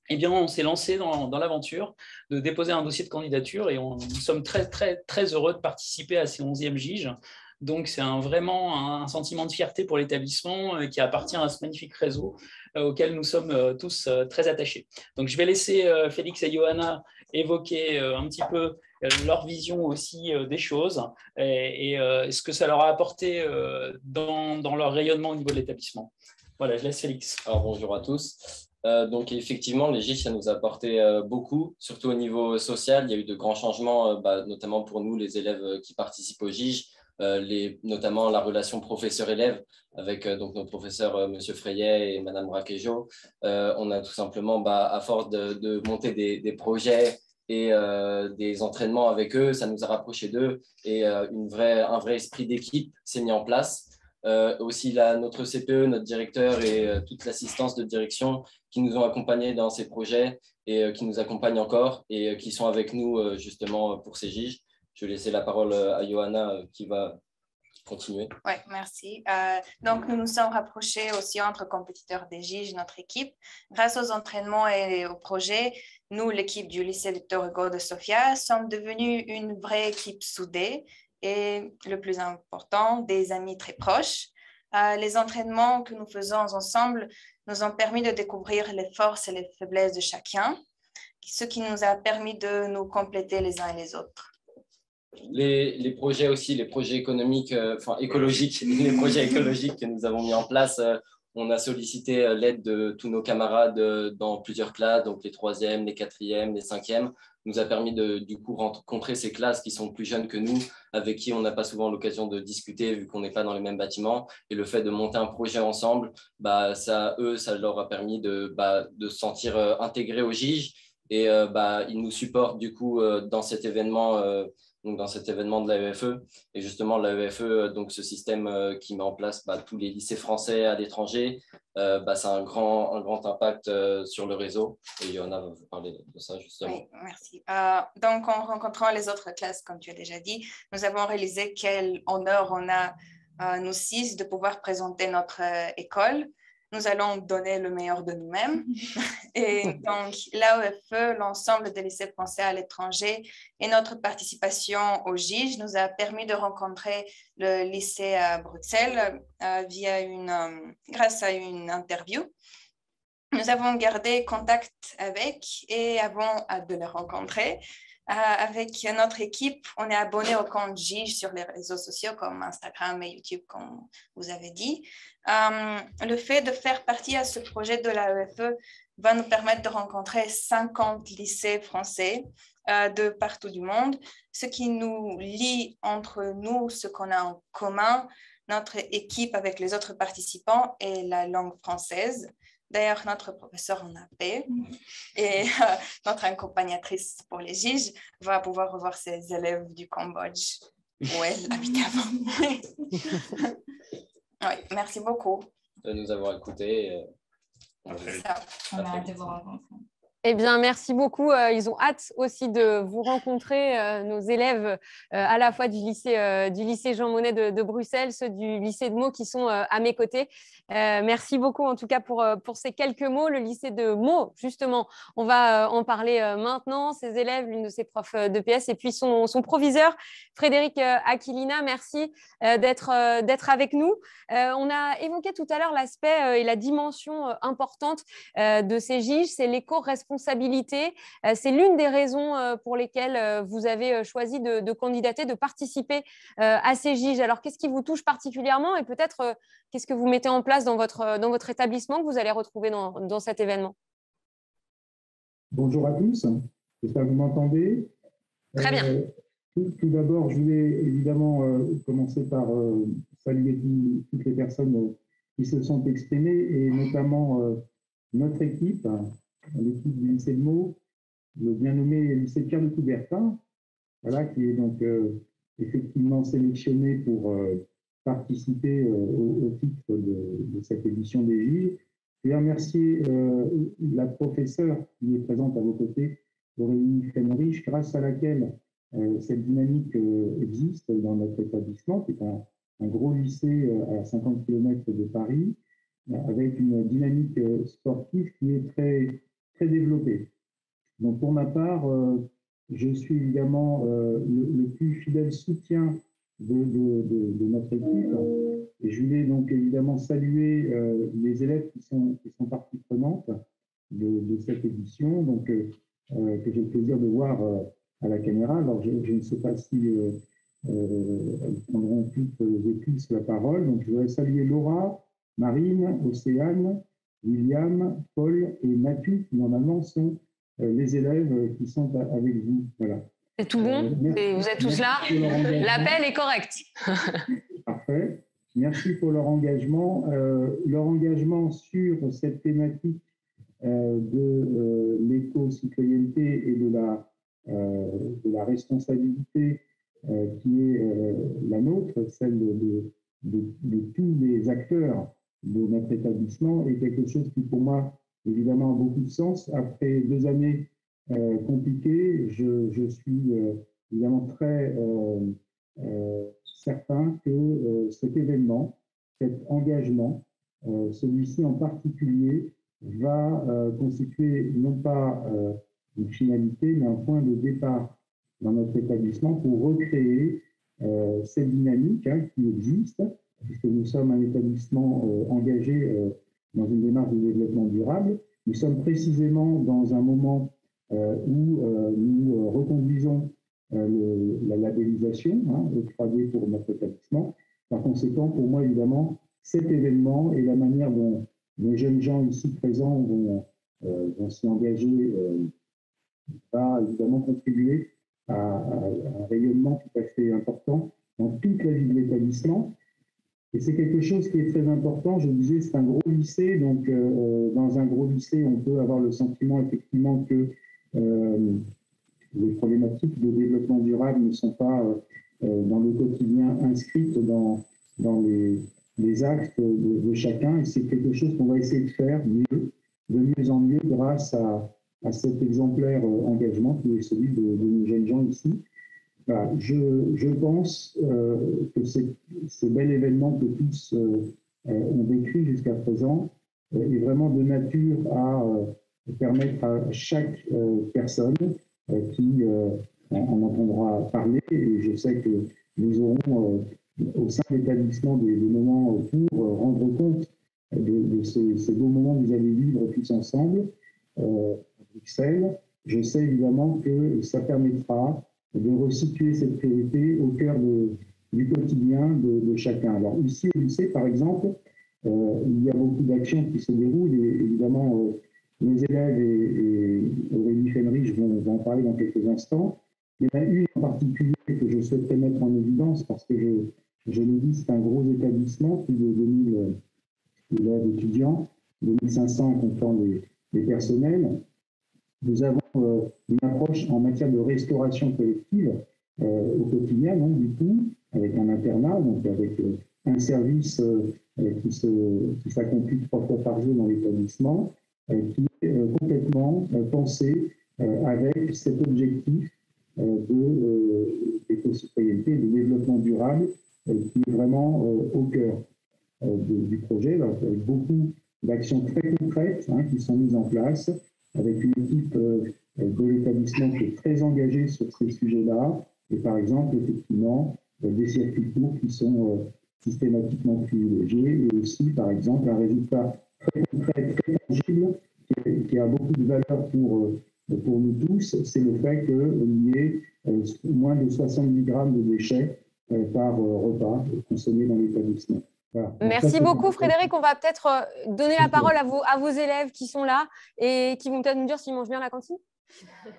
eh bien, on s'est lancé dans l'aventure de déposer un dossier de candidature et nous sommes très, très, très heureux de participer à ces 11e GIGE. Donc, c'est vraiment un sentiment de fierté pour l'établissement qui appartient à ce magnifique réseau auquel nous sommes tous très attachés. Donc, je vais laisser Félix et Johanna évoquer un petit peu leur vision aussi des choses et ce que ça leur a apporté dans leur rayonnement au niveau de l'établissement. Voilà, je laisse Félix. Alors, bonjour à tous. Donc, effectivement, les GIGE, ça nous a apporté beaucoup, surtout au niveau social. Il y a eu de grands changements, notamment pour nous, les élèves qui participent aux GIGE, notamment la relation professeur-élève avec donc, notre professeur M. Frayet et Mme Rakejo. On a tout simplement, à force de monter des projets et des entraînements avec eux, ça nous a rapprochés d'eux et un vrai esprit d'équipe s'est mis en place. Aussi notre CPE, notre directeur et toute l'assistance de direction qui nous ont accompagnés dans ces projets et qui nous accompagnent encore et qui sont avec nous justement pour ces GIGE. Je vais laisser la parole à Johanna qui va continuer. Oui, merci. Donc, nous nous sommes rapprochés aussi entre compétiteurs des GIGE, notre équipe. Grâce aux entraînements et aux projets, nous, l'équipe du lycée Victor Hugo de Sofia, sommes devenus une vraie équipe soudée et, le plus important, des amis très proches. Les entraînements que nous faisons ensemble nous ont permis de découvrir les forces et les faiblesses de chacun, ce qui nous a permis de nous compléter les uns et les autres. Les projets aussi, les projets économiques, écologiques, les projets écologiques que nous avons mis en place, on a sollicité l'aide de tous nos camarades dans plusieurs classes, donc les 3e, les 4e, les 5e, nous a permis de du coup rencontrer ces classes qui sont plus jeunes que nous, avec qui on n'a pas souvent l'occasion de discuter vu qu'on n'est pas dans les mêmes bâtiments. Et le fait de monter un projet ensemble, ça leur a permis de se sentir intégrés au GIGE et ils nous supportent du coup dans cet événement. Donc dans cet événement de l'AEFE. Et justement, l'AEFE, donc ce système qui met en place tous les lycées français à l'étranger, ça a un grand impact sur le réseau. Et Johanna va vous parler de ça justement. Oui, merci. Donc, en rencontrant les autres classes, comme tu as déjà dit, nous avons réalisé quel honneur on a, nous 6, de pouvoir présenter notre école. Nous allons donner le meilleur de nous-mêmes. Et donc, l'AEFE, l'ensemble des lycées français à l'étranger et notre participation au GIGE nous a permis de rencontrer le lycée à Bruxelles grâce à une interview. Nous avons gardé contact avec et avant de les rencontrer. Avec notre équipe, on est abonné au compte GIGE sur les réseaux sociaux comme Instagram et YouTube, comme vous avez dit. Le fait de faire partie à ce projet de l'AEFE va nous permettre de rencontrer 50 lycées français de partout du monde, ce qui nous lie entre nous, ce qu'on a en commun, notre équipe avec les autres participants et la langue française. D'ailleurs, notre professeur en AP et notre accompagnatrice pour les GIGE va pouvoir revoir ses élèves du Cambodge où elle habite avant. Oui, merci beaucoup. de nous avoir écoutés. C'est ça, on a hâte de vous rencontrer. Eh bien, merci beaucoup. Ils ont hâte aussi de vous rencontrer, nos élèves à la fois du lycée Jean Monnet de Bruxelles, ceux du lycée de Meaux qui sont à mes côtés. Merci beaucoup en tout cas pour ces quelques mots. Le lycée de Meaux, justement, on va en parler maintenant. Ses élèves, l'une de ses profs de PS et puis son proviseur, Frédéric Aquilina. Merci d'être avec nous. On a évoqué tout à l'heure l'aspect et la dimension importante de ces JIJ, c'est l'éco-responsabilité. C'est l'une des raisons pour lesquelles vous avez choisi de candidater, de participer à ces JIJ. Alors, qu'est-ce qui vous touche particulièrement et peut-être qu'est-ce que vous mettez en place dans votre établissement que vous allez retrouver dans cet événement? Bonjour à tous, j'espère que vous m'entendez. Très bien. Tout d'abord, je voulais évidemment commencer par saluer toutes les personnes qui se sont exprimées et notamment notre équipe, l'équipe du lycée de Meaux, le bien nommé lycée Pierre de Coubertin, voilà, qui est donc effectivement sélectionné pour participer au titre de cette édition des JIJ. Je vais remercier la professeure qui est présente à vos côtés, Aurélie Fenrich, grâce à laquelle cette dynamique existe dans notre établissement, qui est un gros lycée à 50 km de Paris, avec une dynamique sportive qui est très développée. Donc pour ma part, je suis évidemment le plus fidèle soutien de notre équipe. Et je voulais donc évidemment saluer les élèves qui sont partie prenante de cette édition, donc que j'ai le plaisir de voir à la caméra. Alors je ne sais pas si elles prendront toutes et tous la parole. Donc je voudrais saluer Laura, Marine, Océane, William, Paul et Mathieu, qui normalement sont les élèves qui sont avec vous. Voilà. C'est tout bon, vous êtes tous là. L'appel est correct. Parfait. Merci pour leur engagement. Leur engagement sur cette thématique de l'éco-citoyenneté et de la responsabilité qui est la nôtre, celle de tous les acteurs de notre établissement, est quelque chose qui, pour moi, évidemment, a beaucoup de sens. Après 2 années compliquées, je suis évidemment très certain que cet événement, cet engagement, celui-ci en particulier, va constituer non pas une finalité, mais un point de départ dans notre établissement pour recréer cette dynamique qui existe, puisque nous sommes un établissement engagé dans une démarche de développement durable. Nous sommes précisément dans un moment où nous reconduisons la labellisation, le 3D pour notre établissement. Par conséquent, pour moi, évidemment, cet événement et la manière dont les jeunes gens ici présents vont s'y engager va évidemment contribuer à un rayonnement tout à fait important dans toute la vie de l'établissement. Et c'est quelque chose qui est très important. Je disais, c'est un gros lycée, donc dans un gros lycée, on peut avoir le sentiment effectivement que les problématiques de développement durable ne sont pas dans le quotidien inscrites dans les actes de chacun. Et c'est quelque chose qu'on va essayer de faire de mieux en mieux grâce à cet exemplaire engagement qui est celui de nos jeunes gens ici. Voilà, je pense que ce bel événement que tous ont vécu jusqu'à présent est vraiment de nature à permettre à chaque personne qui en entendra parler, et je sais que nous aurons au sein de l'établissement des moments pour rendre compte de ces beaux moments que vous allez vivre tous ensemble à Bruxelles. Je sais évidemment que ça permettra de resituer cette priorité au cœur du quotidien de chacun. Alors ici au lycée, par exemple, il y a beaucoup d'actions qui se déroulent et évidemment nos élèves et Aurélie Fenrich vont en parler dans quelques instants. Il y en a une en particulier que je souhaiterais mettre en évidence parce que je le dis, c'est un gros établissement, plus de 2000 élèves étudiants, 2500 en comptant les personnels. Nous avons une approche en matière de restauration collective au quotidien, donc du coup, avec un internat, donc avec un service qui s'accomplit 3 fois par jour dans l'établissement, qui est complètement pensé avec cet objectif d'éco-citoyenneté, de développement durable, qui est vraiment au cœur du projet, avec beaucoup d'actions très concrètes qui sont mises en place, avec une équipe de l'établissement qui est très engagée sur ces sujets-là, et par exemple, effectivement, des circuits courts qui sont systématiquement privilégiés, et aussi, par exemple, un résultat très concret, très tangible, qui a beaucoup de valeur pour nous tous, c'est le fait qu'il y ait moins de 70 grammes de déchets par repas consommés dans l'établissement. Voilà. Merci beaucoup Frédéric. On va peut-être donner la parole à vos élèves qui sont là et qui vont peut-être nous dire s'ils mangent bien à la cantine.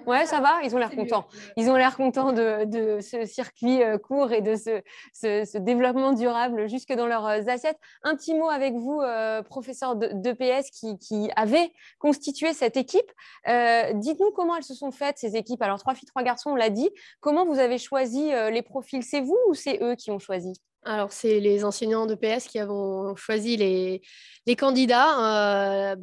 Ouais, ça va, ils ont l'air contents. Ils ont l'air contents de ce circuit court et de ce développement durable jusque dans leurs assiettes. Un petit mot avec vous, professeur d'EPS qui avait constitué cette équipe. Dites-nous comment elles se sont faites, ces équipes. Alors, 3 filles, 3 garçons, on l'a dit. Comment vous avez choisi les profils? C'est vous ou c'est eux qui ont choisi? Alors, c'est les enseignants d'EPS qui avons choisi les candidats.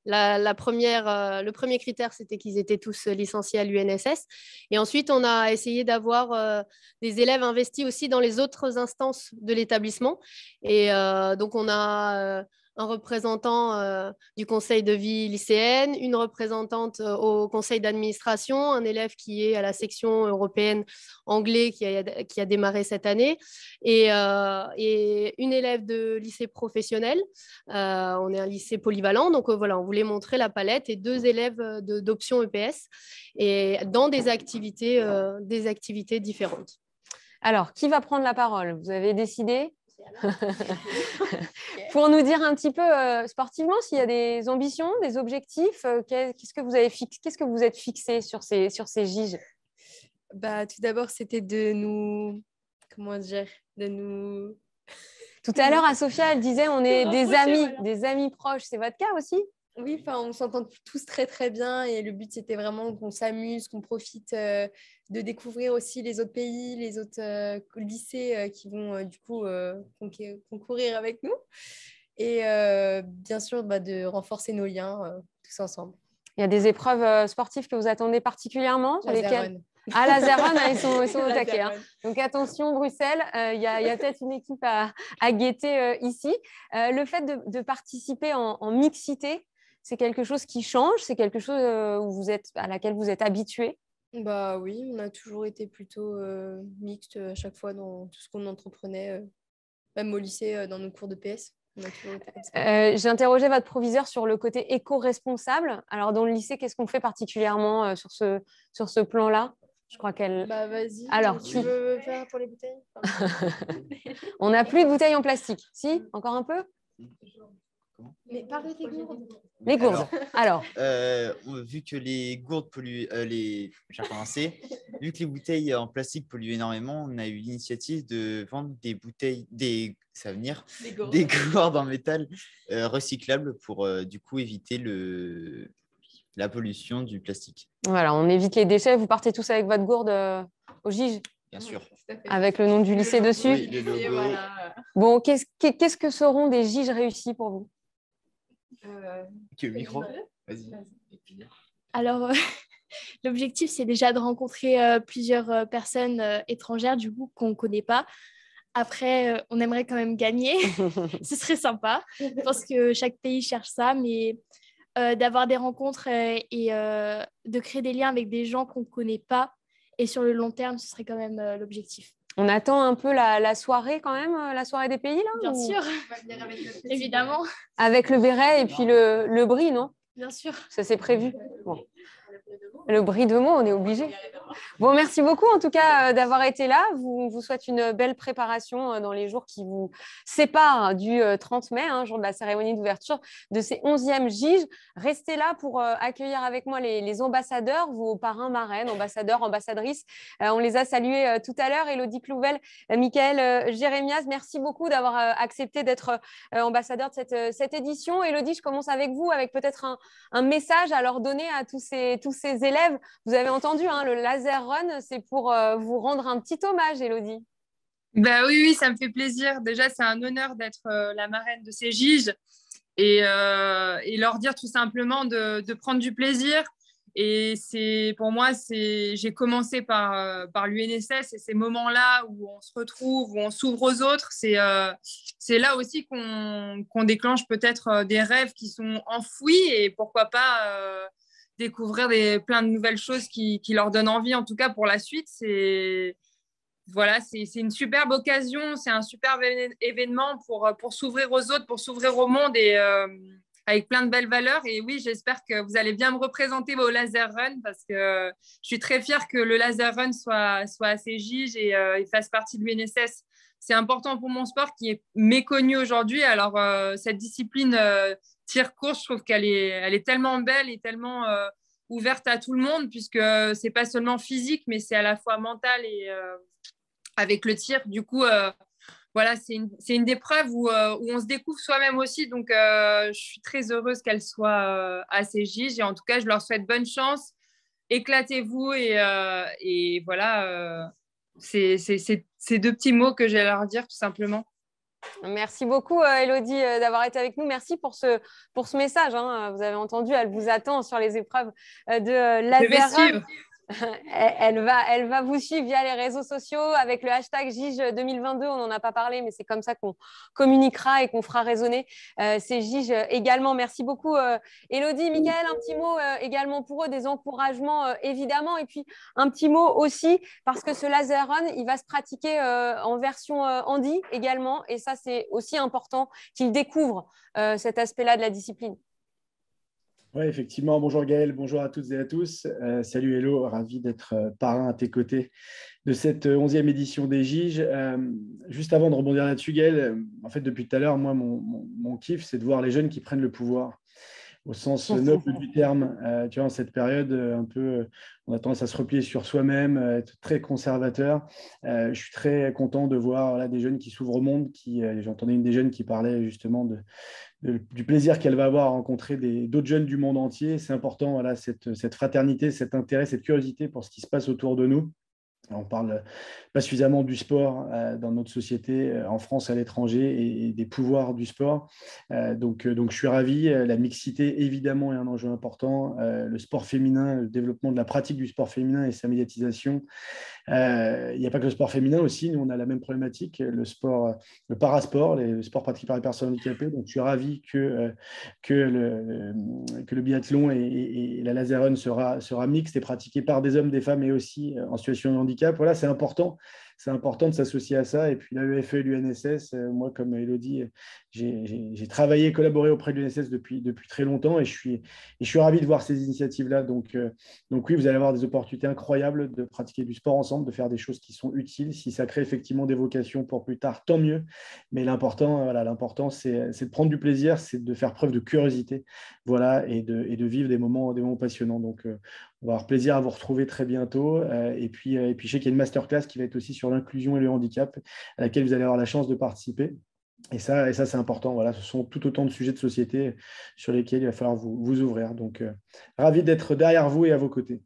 Le premier critère, c'était qu'ils étaient tous licenciés à l'UNSS. Et ensuite, on a essayé d'avoir des élèves investis aussi dans les autres instances de l'établissement. Et donc, on a un représentant du conseil de vie lycéenne, une représentante au conseil d'administration, un élève qui est à la section européenne anglais qui a démarré cette année, et une élève de lycée professionnel. On est un lycée polyvalent, donc voilà, on voulait montrer la palette, et 2 élèves d'option EPS et dans des activités différentes. Alors, qui va prendre la parole? Vous avez décidé? Pour nous dire un petit peu sportivement s'il y a des ambitions, des objectifs, qu'est-ce que vous êtes fixé sur ces giges? Tout d'abord, c'était de nous... Tout à l'heure, à Sophia, elle disait on est des amis proches. C'est votre cas aussi? Oui, on s'entend tous très très bien, et le but c'était vraiment qu'on s'amuse, qu'on profite de découvrir aussi les autres pays, les autres lycées qui vont du coup concourir avec nous, et bien sûr de renforcer nos liens tous ensemble. Il y a des épreuves sportives que vous attendez particulièrement? La Zerun. Ah, la Zerun, ils sont au taquet. Hein. Donc attention, Bruxelles, il y a peut-être une équipe à guetter ici. Le fait de participer en mixité, c'est quelque chose qui change? C'est quelque chose à laquelle vous êtes habitué? Oui, on a toujours été plutôt mixte à chaque fois dans tout ce qu'on entreprenait, même au lycée, dans nos cours de PS. J'ai interrogé votre proviseur sur le côté éco-responsable. Alors, dans le lycée, qu'est-ce qu'on fait particulièrement sur ce plan-là? Je crois qu'elle... vas-y, alors, tu veux faire pour les bouteilles? On n'a plus de bouteilles en plastique. Si? Encore un peu? Mais parle des gourdes. Les gourdes. Alors, vu que les gourdes polluent, j'ai recommencé. Vu que les bouteilles en plastique polluent énormément, on a eu l'initiative de vendre des bouteilles, des gourdes en métal recyclables pour du coup éviter la pollution du plastique. Voilà, on évite les déchets. Vous partez tous avec votre gourde au Gige? Bien sûr. Avec le nom du lycée dessus? Oui, le logo. Voilà. Bon, qu'est-ce que seront des Giges réussis pour vous? Qui est le micro? Vas-y. Alors, l'objectif, c'est déjà de rencontrer plusieurs personnes étrangères, du coup, qu'on ne connaît pas. Après, on aimerait quand même gagner. Ce serait sympa. Je pense que chaque pays cherche ça, mais d'avoir des rencontres et de créer des liens avec des gens qu'on ne connaît pas, et sur le long terme, ce serait quand même l'objectif. On attend un peu la soirée quand même, la soirée des pays, là? Bien sûr, évidemment. Avec le béret et puis le brie, non? Bien sûr. Ça, c'est prévu. Bon. Le brie de mots, on est obligé. Bon, merci beaucoup en tout cas d'avoir été là. Vous souhaite une belle préparation dans les jours qui vous séparent du 30 mai, jour de la cérémonie d'ouverture de ces 11e Giges. Restez là pour accueillir avec moi les ambassadeurs, vos parrains, marraines, ambassadeurs, ambassadrices. On les a salués tout à l'heure. Élodie Clouvel, Michael Jérémias, merci beaucoup d'avoir accepté d'être ambassadeur de cette édition. Élodie, je commence avec vous, avec peut-être un message à leur donner à tous ces élèves. Vous avez entendu, le laser run, c'est pour vous rendre un petit hommage, Élodie. Oui, ça me fait plaisir. Déjà, c'est un honneur d'être la marraine de ces JIJ et leur dire tout simplement de prendre du plaisir. Et pour moi, j'ai commencé par l'UNSS et ces moments-là où on se retrouve, où on s'ouvre aux autres, c'est là aussi qu'on déclenche peut-être des rêves qui sont enfouis et pourquoi pas découvrir plein de nouvelles choses qui leur donnent envie, en tout cas pour la suite. C'est une superbe occasion, c'est un superbe événement pour s'ouvrir aux autres, pour s'ouvrir au monde et avec plein de belles valeurs. Et oui, j'espère que vous allez bien me représenter au Laser Run parce que je suis très fière que le Laser Run soit à ces JIJ et fasse partie de l'UNSS. C'est important pour mon sport qui est méconnu aujourd'hui. Alors, cette discipline tir-course, je trouve qu'elle est tellement belle et tellement ouverte à tout le monde puisque c'est pas seulement physique, mais c'est à la fois mental et avec le tir. Du coup, c'est une épreuve où on se découvre soi-même aussi. Donc, je suis très heureuse qu'elle soit à ces JIJ. Et en tout cas, je leur souhaite bonne chance. Éclatez-vous. Et voilà, c'est deux petits mots que j'ai à leur dire, tout simplement. Merci beaucoup, Élodie, d'avoir été avec nous. Merci pour ce message. Vous avez entendu, elle vous attend sur les épreuves de Laser Run. Elle va vous suivre via les réseaux sociaux avec le hashtag JIJ 2022. On n'en a pas parlé, mais c'est comme ça qu'on communiquera et qu'on fera résonner ces JIJ également. Merci beaucoup, Élodie. Mickaël, un petit mot également pour eux, des encouragements évidemment. Et puis, un petit mot aussi, parce que ce Laser Run, il va se pratiquer en version handi également. Et ça, c'est aussi important qu'ils découvrent cet aspect-là de la discipline. Oui, effectivement. Bonjour Gaël, bonjour à toutes et à tous. Salut Hello, ravi d'être parrain à tes côtés de cette 11e édition des JIJ. Juste avant de rebondir là-dessus, Gaël, en fait, depuis tout à l'heure, moi, mon kiff, c'est de voir les jeunes qui prennent le pouvoir au sens noble du terme. Tu vois, en cette période, un peu, on a tendance à se replier sur soi-même, être très conservateur. Je suis très content de voir des jeunes qui s'ouvrent au monde. J'entendais une des jeunes qui parlait justement du plaisir qu'elle va avoir à rencontrer d'autres jeunes du monde entier. C'est important, cette fraternité, cet intérêt, cette curiosité pour ce qui se passe autour de nous. On ne parle pas suffisamment du sport dans notre société, en France, à l'étranger, et des pouvoirs du sport. Donc, je suis ravi. La mixité, évidemment, est un enjeu important. Le sport féminin, le développement de la pratique du sport féminin et sa médiatisation. Il n'y a pas que le sport féminin aussi. Nous, on a la même problématique, le parasport, le sport pratiqué par les personnes handicapées. Donc, je suis ravi que le biathlon et la laser run sera mixte et pratiqué par des hommes, des femmes et aussi en situation de handicap. Voilà, c'est important de s'associer à ça. Et puis l'AEFE et l'UNSS, moi, comme Élodie, j'ai travaillé et collaboré auprès de l'UNSS depuis très longtemps et je suis ravi de voir ces initiatives-là. Donc oui, vous allez avoir des opportunités incroyables de pratiquer du sport ensemble, de faire des choses qui sont utiles. Si ça crée effectivement des vocations pour plus tard, tant mieux. Mais l'important, c'est de prendre du plaisir, c'est de faire preuve de curiosité, voilà, et de vivre des moments passionnants. Donc, on va avoir plaisir à vous retrouver très bientôt. Et puis, je sais qu'il y a une masterclass qui va être aussi sur l'inclusion et le handicap, à laquelle vous allez avoir la chance de participer. Et ça c'est important. Voilà, ce sont tout autant de sujets de société sur lesquels il va falloir vous ouvrir. Donc, ravi d'être derrière vous et à vos côtés.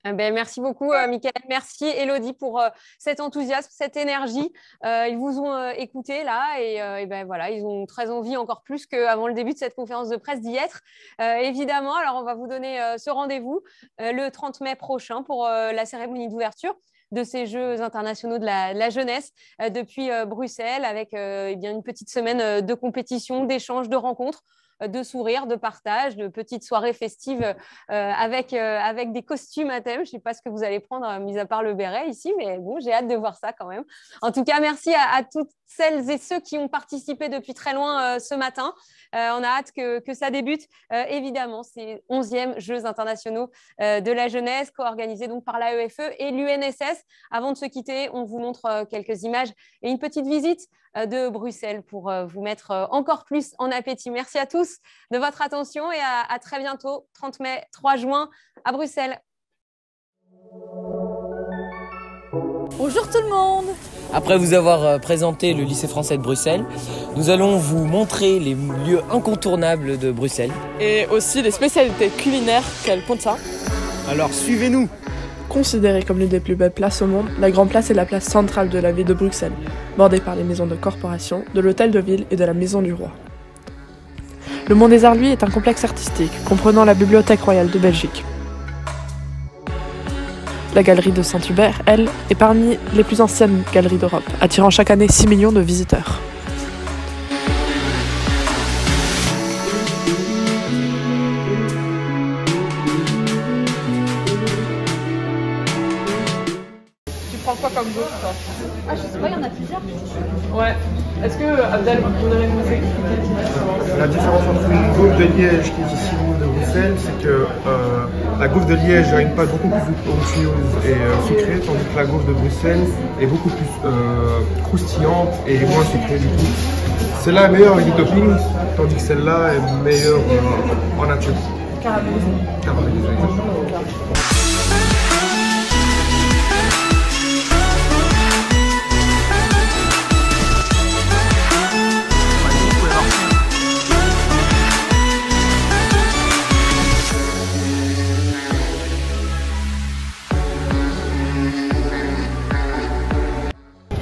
Merci beaucoup, Mickaël. Merci, Élodie, pour cet enthousiasme, cette énergie. Ils vous ont écouté là et voilà, ils ont très envie, encore plus qu'avant le début de cette conférence de presse, d'y être. Évidemment, alors on va vous donner ce rendez-vous le 30 mai prochain pour la cérémonie d'ouverture de ces Jeux internationaux de la jeunesse depuis Bruxelles avec une petite semaine de compétition, d'échanges, de rencontres, de sourires, de partage, de petites soirées festives avec des costumes à thème. Je ne sais pas ce que vous allez prendre, mis à part le béret ici, mais bon, j'ai hâte de voir ça quand même. En tout cas, merci à toutes celles et ceux qui ont participé depuis très loin ce matin. On a hâte que ça débute. Évidemment, c'est 11e Jeux internationaux de la jeunesse, co-organisés donc par l'AEFE et l'UNSS. Avant de se quitter, on vous montre quelques images et une petite visite de Bruxelles pour vous mettre encore plus en appétit. Merci à tous de votre attention et à très bientôt, 30 mai, 3 juin à Bruxelles. Bonjour tout le monde. Après vous avoir présenté le lycée français de Bruxelles, nous allons vous montrer les lieux incontournables de Bruxelles. Et aussi les spécialités culinaires qu'elle compte ça. Alors suivez-nous. Considérée comme l'une des plus belles places au monde, la Grande Place est la place centrale de la ville de Bruxelles, bordée par les maisons de corporation, de l'hôtel de ville et de la maison du roi. Le Mont des Arts, lui, est un complexe artistique, comprenant la Bibliothèque royale de Belgique. La galerie de Saint-Hubert, elle, est parmi les plus anciennes galeries d'Europe, attirant chaque année 6 millions de visiteurs. Quoi comme gaufre, toi? Ah, je sais pas, il y en a plusieurs. Ouais. Est-ce que, Abdel, vous pourriez nous expliquer la différence entre une gaufre de Liège qui est ici de Bruxelles, c'est que la gaufre de Liège a une pâte beaucoup plus onctueuse et sucrée, tandis que la gaufre de Bruxelles est beaucoup plus croustillante et moins sucrée du tout. Celle-là est meilleure avec du topping, tandis que celle-là est meilleure en nature. Caramélisée. Caramélisée, exactement.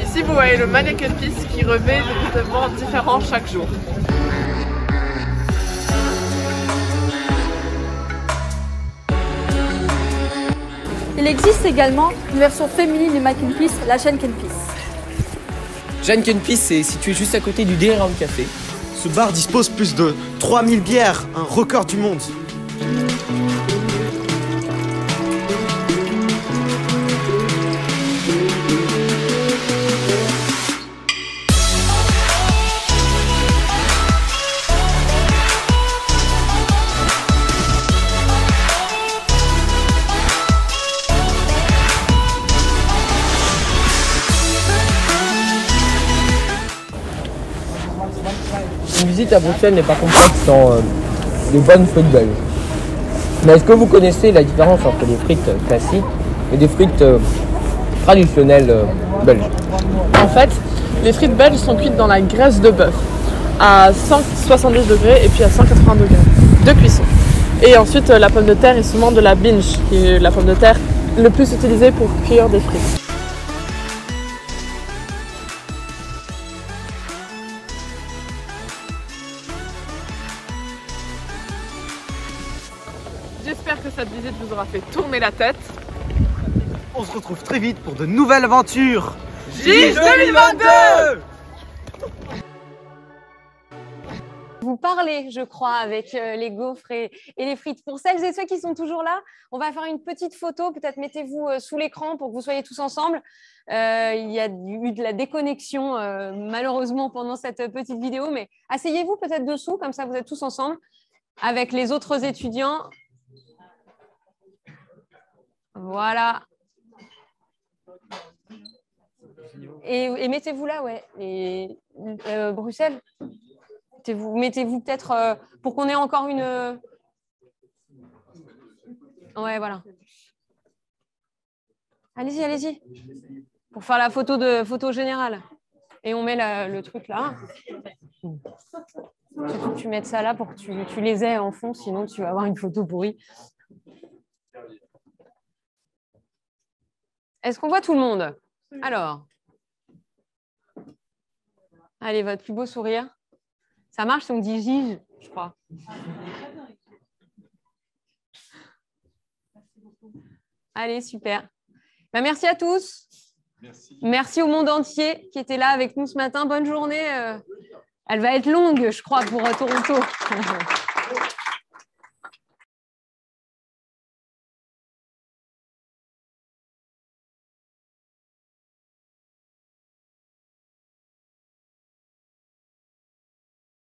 Ici, vous voyez le mannequin piece qui revêt des vêtements différents chaque jour. Il existe également une version féminine du mannequin piece, la Schenken Piece. Schenken Piece est situé juste à côté du Dayround Café. Ce bar dispose plus de 3000 bières, un record du monde. Une visite à Bruxelles n'est pas complexe sans de bonnes frites belges. Mais est-ce que vous connaissez la différence entre les frites classiques et des frites traditionnelles belges? En fait, les frites belges sont cuites dans la graisse de bœuf à 170 degrés et puis à 180 degrés de cuisson. Et ensuite, la pomme de terre est souvent de la binge, qui est la pomme de terre le plus utilisée pour cuire des frites. J'espère que cette visite vous aura fait tourner la tête. On se retrouve très vite pour de nouvelles aventures. JIGE 2022! Vous parlez, je crois, avec les gaufres et les frites. Pour celles et ceux qui sont toujours là, on va faire une petite photo. Peut-être mettez-vous sous l'écran pour que vous soyez tous ensemble. Il y a eu de la déconnexion, malheureusement, pendant cette petite vidéo. Mais asseyez-vous peut-être dessous, comme ça vous êtes tous ensemble, avec les autres étudiants. Voilà. Et mettez-vous là, ouais. Et Bruxelles, mettez-vous peut-être pour qu'on ait encore une. Ouais, voilà. Allez-y, allez-y. Pour faire la photo générale. Et on met le truc là. Surtout que tu mettes ça là pour que tu les aies en fond, sinon tu vas avoir une photo pourrie. Est-ce qu'on voit tout le monde? Alors, allez, votre plus beau sourire. Ça marche si on dit JIGE, je crois. Allez, super. Ben, merci à tous. Merci au monde entier qui était là avec nous ce matin. Bonne journée. Elle va être longue, je crois, pour Toronto.